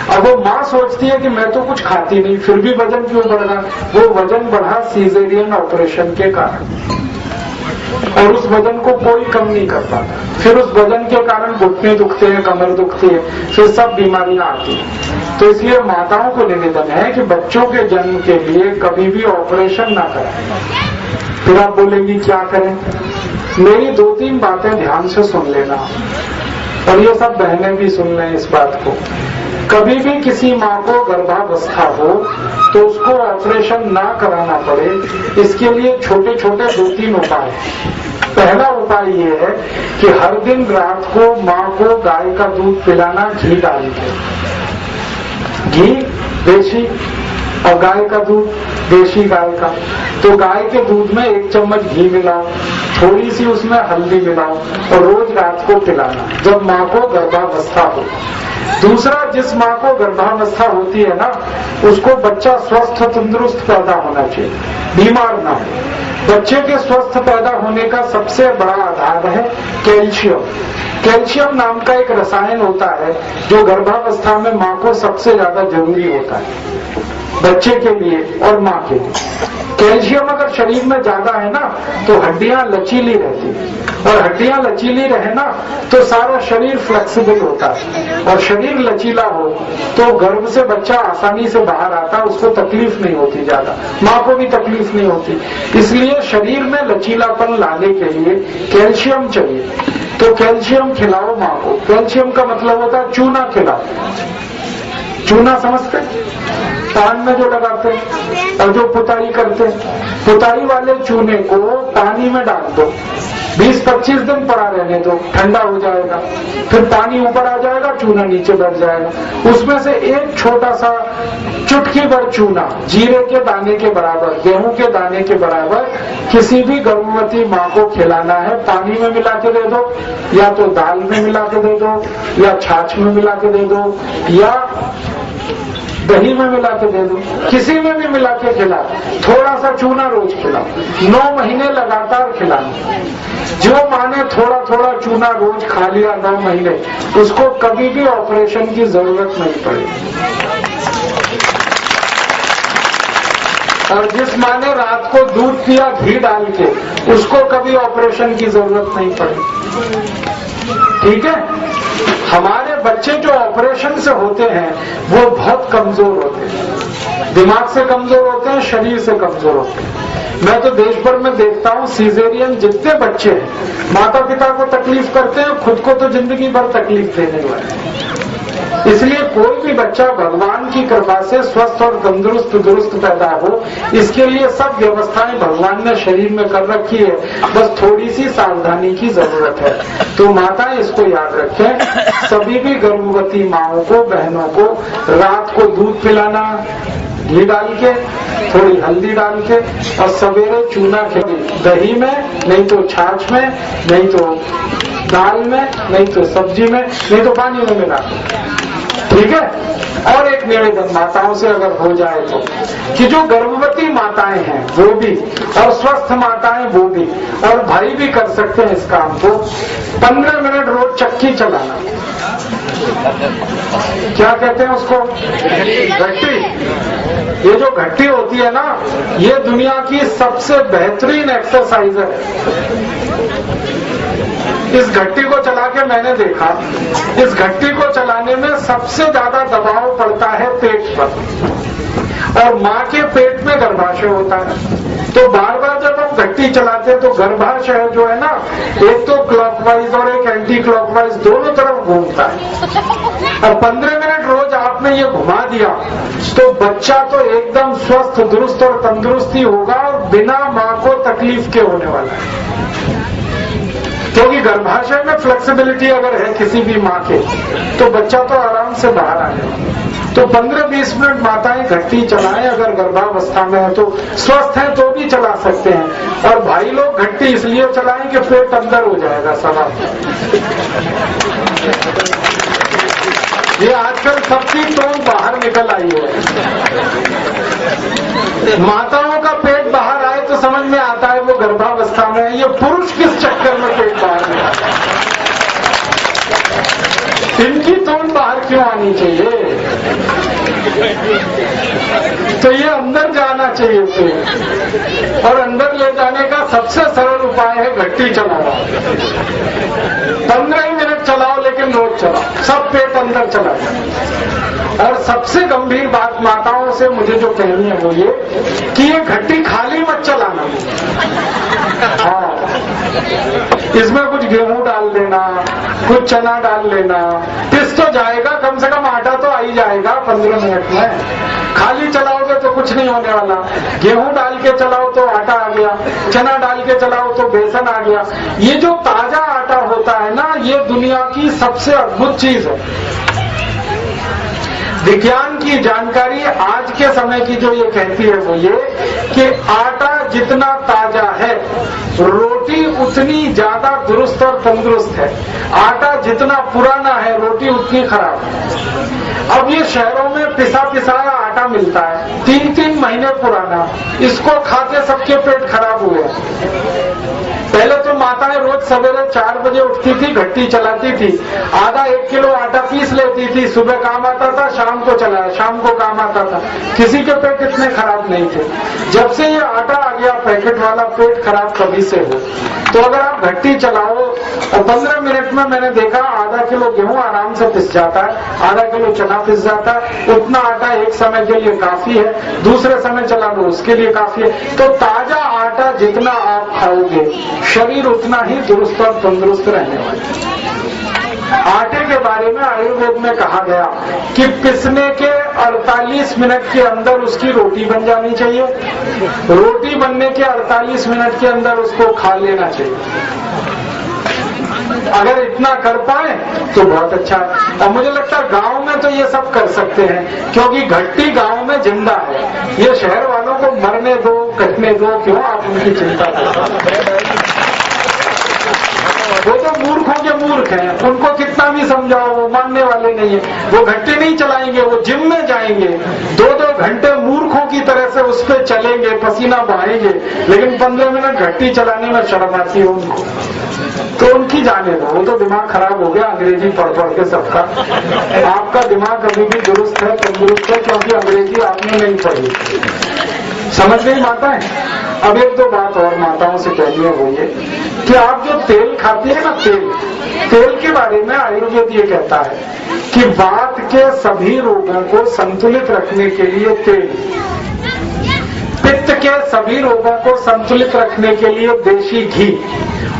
अब वो माँ सोचती है कि मैं तो कुछ खाती नहीं, फिर भी वजन क्यों बढ़ रहा? वो वजन बढ़ा सीजेरियन ऑपरेशन के कारण, और उस वजन को कोई कम नहीं कर पाता। फिर उस वजन के कारण घुटने दुखते हैं, कमर दुखती है, फिर सब बीमारियां आती हैं। तो इसलिए माताओं को निवेदन है कि बच्चों के जन्म के लिए कभी भी ऑपरेशन ना करें। फिर आप बोलेंगी क्या करें? मेरी 2-3 बातें ध्यान से सुन लेना, और ये सब बहनें भी सुन लें इस बात को। कभी भी किसी माँ को गर्भावस्था हो तो उसको ऑपरेशन ना कराना पड़े, इसके लिए छोटे छोटे 2-3 उपाय हैं। पहला उपाय ये है कि हर दिन रात को माँ को गाय का दूध पिलाना, घी डाल के। घी देशी और गाय का दूध देशी गाय का, तो गाय के दूध में 1 चम्मच घी मिलाओ, थोड़ी सी उसमें हल्दी मिलाओ और रोज रात को पिलाना जब माँ को गर्भावस्था हो। दूसरा, जिस माँ को गर्भावस्था होती है ना, उसको बच्चा स्वस्थ तंदुरुस्त पैदा होना चाहिए, बीमार ना हो। बच्चे के स्वस्थ पैदा होने का सबसे बड़ा आधार है कैल्शियम। कैल्शियम नाम का एक रसायन होता है जो गर्भावस्था में माँ को सबसे ज्यादा जरूरी होता है, बच्चे के लिए और माँ के लिए। कैल्शियम अगर शरीर में ज्यादा है ना तो हड्डियां लचीली रहती है, और हड्डियां लचीली रहे ना तो सारा शरीर फ्लेक्सिबल होता है, और शरीर लचीला हो तो गर्भ से बच्चा आसानी से बाहर आता है, उसको तकलीफ नहीं होती ज्यादा, माँ को भी तकलीफ नहीं होती। इसलिए शरीर में लचीलापन लाने के लिए कैल्शियम चाहिए, तो कैल्शियम खिलाओ माँ को। कैल्शियम का मतलब होता है चूना खिलाओ। चूना समझते? पान में जो लगाते हैं और जो पुताई करते हैं, पुताई वाले चूने को पानी में डाल दो, 20-25 दिन पड़ा रहने दो, ठंडा हो जाएगा, फिर पानी ऊपर आ जाएगा, चूना नीचे बैठ जाएगा। उसमें से एक छोटा सा चुटकी भर चूना, जीरे के दाने के बराबर, गेहूं के दाने के बराबर, किसी भी गर्भवती माँ को खिलाना है। पानी में मिला के दे दो, या तो दाल में मिला के दे दो, या छाछ में मिला के दे दो, या दही में मिला के दे दो, किसी में भी मिला के खिलाओ। थोड़ा सा चूना रोज खिलाओ, 9 महीने लगातार खिलाओ। जो माँ ने थोड़ा थोड़ा चूना रोज खा लिया 9 महीने, उसको कभी भी ऑपरेशन की जरूरत नहीं पड़ेगी। और जिस माँ ने रात को दूध पिया घी डाल के, उसको कभी ऑपरेशन की जरूरत नहीं पड़ी। ठीक है, हमारे बच्चे जो ऑपरेशन से होते हैं वो बहुत कमजोर होते हैं, दिमाग से कमजोर होते हैं, शरीर से कमजोर होते हैं। मैं तो देश भर में देखता हूँ सीजेरियन जितने बच्चे हैं माता पिता को तकलीफ करते हैं, खुद को तो जिंदगी भर तकलीफ देने वाले। इसलिए कोई भी बच्चा भगवान की कृपा से स्वस्थ और तंदुरुस्त दुरुस्त पैदा हो, इसके लिए सब व्यवस्थाएं भगवान ने शरीर में कर रखी है, बस थोड़ी सी सावधानी की जरूरत है। तो माताएं इसको याद रखें, सभी भी गर्भवती माओं को, बहनों को रात को दूध पिलाना घी डाल के, थोड़ी हल्दी डाल के, और सवेरे चूना खेली दही में, नहीं तो छाछ में, नहीं तो दाल में, नहीं तो सब्जी में, नहीं तो पानी में मिला। ठीक है। और एक निवेदन माताओं से अगर हो जाए तो, कि जो गर्भवती माताएं हैं वो भी, और स्वस्थ माताएं वो भी, और भाई भी कर सकते हैं इस काम को, 15 मिनट रोज चक्की चलाना। क्या कहते हैं उसको? घट्टी। ये जो घट्टी होती है ना, ये दुनिया की सबसे बेहतरीन एक्सरसाइज है। इस घट्टी को चला के मैंने देखा, इस घट्टी को चलाने में सबसे ज्यादा दबाव पड़ता है पेट पर, और माँ के पेट में गर्भाशय होता है। तो बार बार जब हम घट्टी चलाते हैं तो गर्भाशय जो है ना, एक तो क्लॉकवाइज और एक एंटी क्लॉकवाइज दोनों तरफ घूमता है। और 15 मिनट रोज आपने ये घुमा दिया तो बच्चा तो एकदम स्वस्थ दुरुस्त और तंदुरुस्ती होगा, और बिना माँ को तकलीफ के होने वाला है। क्योंकि गर्भाशय में फ्लेक्सिबिलिटी अगर है किसी भी माँ के, तो बच्चा तो आराम से बाहर आ जाएगा। तो 15-20 मिनट माताएं घट्टी चलाएं, अगर गर्भावस्था में है तो, स्वस्थ है तो भी चला सकते हैं। और भाई लोग घट्टी इसलिए चलाएं कि पेट अंदर हो जाएगा सवाल। ये आजकल सबकी टोन बाहर निकल आई है। माताओं का पेट बाहर आए तो समझ में आता है वो गर्भावस्था में है, ये पुरुष किस चक्कर में पेट बाहर निकला। इनकी टोन बाहर क्यों आनी चाहिए? तो ये अंदर जाना चाहिए पेट, और अंदर ले जाने का सबसे सरल उपाय है घट्टी चलाना। 15 मिनट चलाओ, लेकिन रोज चलाओ, सब पेट अंदर चला जाए। और सबसे गंभीर बात माताओं से मुझे जो कहनी है वो ये कि ये घट्टी खाली मत चलाना। हाँ, इसमें कुछ गेहूं डाल देना, कुछ चना डाल लेना, पिस तो जाएगा, कम से कम आटा तो आ ही जाएगा 15 मिनट में। खाली चलाओगे तो कुछ नहीं होने वाला। गेहूं डाल के चलाओ तो आटा आ गया, चना डाल के चलाओ तो बेसन आ गया। ये जो ताजा आटा होता है ना, ये दुनिया की सबसे अद्भुत चीज है। विज्ञान की जानकारी आज के समय की जो ये कहती है वो ये कि आटा जितना ताजा है, रोटी उतनी ज्यादा दुरुस्त और तंदुरुस्त है। आटा जितना पुराना है, रोटी उतनी खराब है। अब ये शहरों में पिसा पिसाया आटा मिलता है, 3-3 महीने पुराना, इसको खाते सबके पेट खराब हुए। पहले तो माताएं रोज सवेरे 4 बजे उठती थी, घट्टी चलाती थी, आधा 1 किलो आटा पीस लेती थी, सुबह काम आता था, शाम को चलाया, शाम को काम आता था, किसी के पेट इतने खराब नहीं थे। जब से ये आटा आ गया पैकेट वाला, पेट खराब कभी से हो। तो अगर आप घट्टी चलाओ और 15 मिनट में मैंने देखा आधा किलो गेहूं आराम से पिस जाता है, आधा किलो चना पिस जाता है, उतना आटा एक समय के लिए काफी है, दूसरे समय चला लो उसके लिए काफी है। तो ताजा आटा जितना आप खाओगे, शरीर उतना ही दुरुस्त और तंदुरुस्त रहने वाला। आटे के बारे में आयुर्वेद में कहा गया कि पिसने के 48 मिनट के अंदर उसकी रोटी बन जानी चाहिए, रोटी बनने के 48 मिनट के अंदर उसको खा लेना चाहिए। अगर इतना कर पाए तो बहुत अच्छा है। और मुझे लगता है गांव में तो ये सब कर सकते हैं, क्योंकि घट्टी गांव में जिंदा है। ये शहर वालों को मरने दो, कटने दो, क्यों आप उनकी चिंता करो? वो तो मूर्खों के मूर्ख हैं, उनको कितना भी समझाओ वो मानने वाले नहीं है। वो घट्टी नहीं चलाएंगे, वो जिम में जाएंगे, 2-2 घंटे मूर्खों की तरह से उस पर चलेंगे, पसीना बहाएंगे, लेकिन 15 मिनट घट्टी चलाने में शर्म आती है उनको। तो उनकी जाने दो, वो तो दिमाग खराब हो गया अंग्रेजी पढ़ पढ़ के सबका। आपका दिमाग अभी भी दुरुस्त है, तंदुरुस्त है, क्योंकि अंग्रेजी आपने नहीं पढ़ी। समझ गई माताएं? अब एक दो बात और माताओं से कहनी है, वो ये कि आप जो तेल खाती है ना, तेल के बारे में आयुर्वेद ये कहता है कि वात के सभी रोगों को संतुलित रखने के लिए तेल, पित्त के सभी रोगों को संतुलित रखने के लिए देशी घी,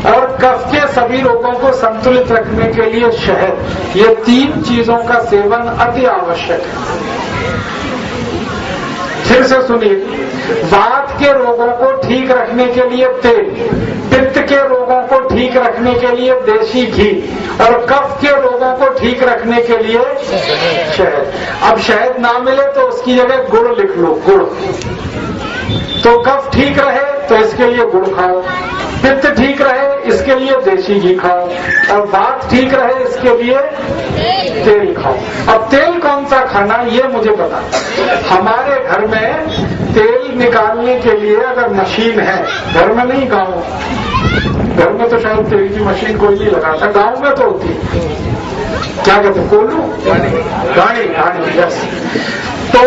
और कफ के सभी रोगों को संतुलित रखने के लिए शहद, ये 3 चीजों का सेवन अति आवश्यक है। फिर से सुनिए, वात के रोगों को ठीक रखने के लिए तेल, पित्त के रोगों को ठीक रखने के लिए देशी घी, और कफ के रोगों को ठीक रखने के लिए शहद। अब शहद ना मिले तो उसकी जगह गुड़ लिख लो, गुड़। तो कफ ठीक रहे तो इसके लिए गुड़ खाओ, पित्त ठीक रहे इसके लिए देशी घी खाओ, और वात ठीक रहे इसके लिए तेल खाओ। अब तेल कौन सा खाना ये मुझे पता। हमारे घर में तेल निकालने के लिए अगर मशीन है, घर में नहीं गाँव, घर में तो शायद तेल की मशीन कोई नहीं लगाता, गाँव में तो होती है। क्या कहते हैं, कोल्हू, गाड़ी, यस। तो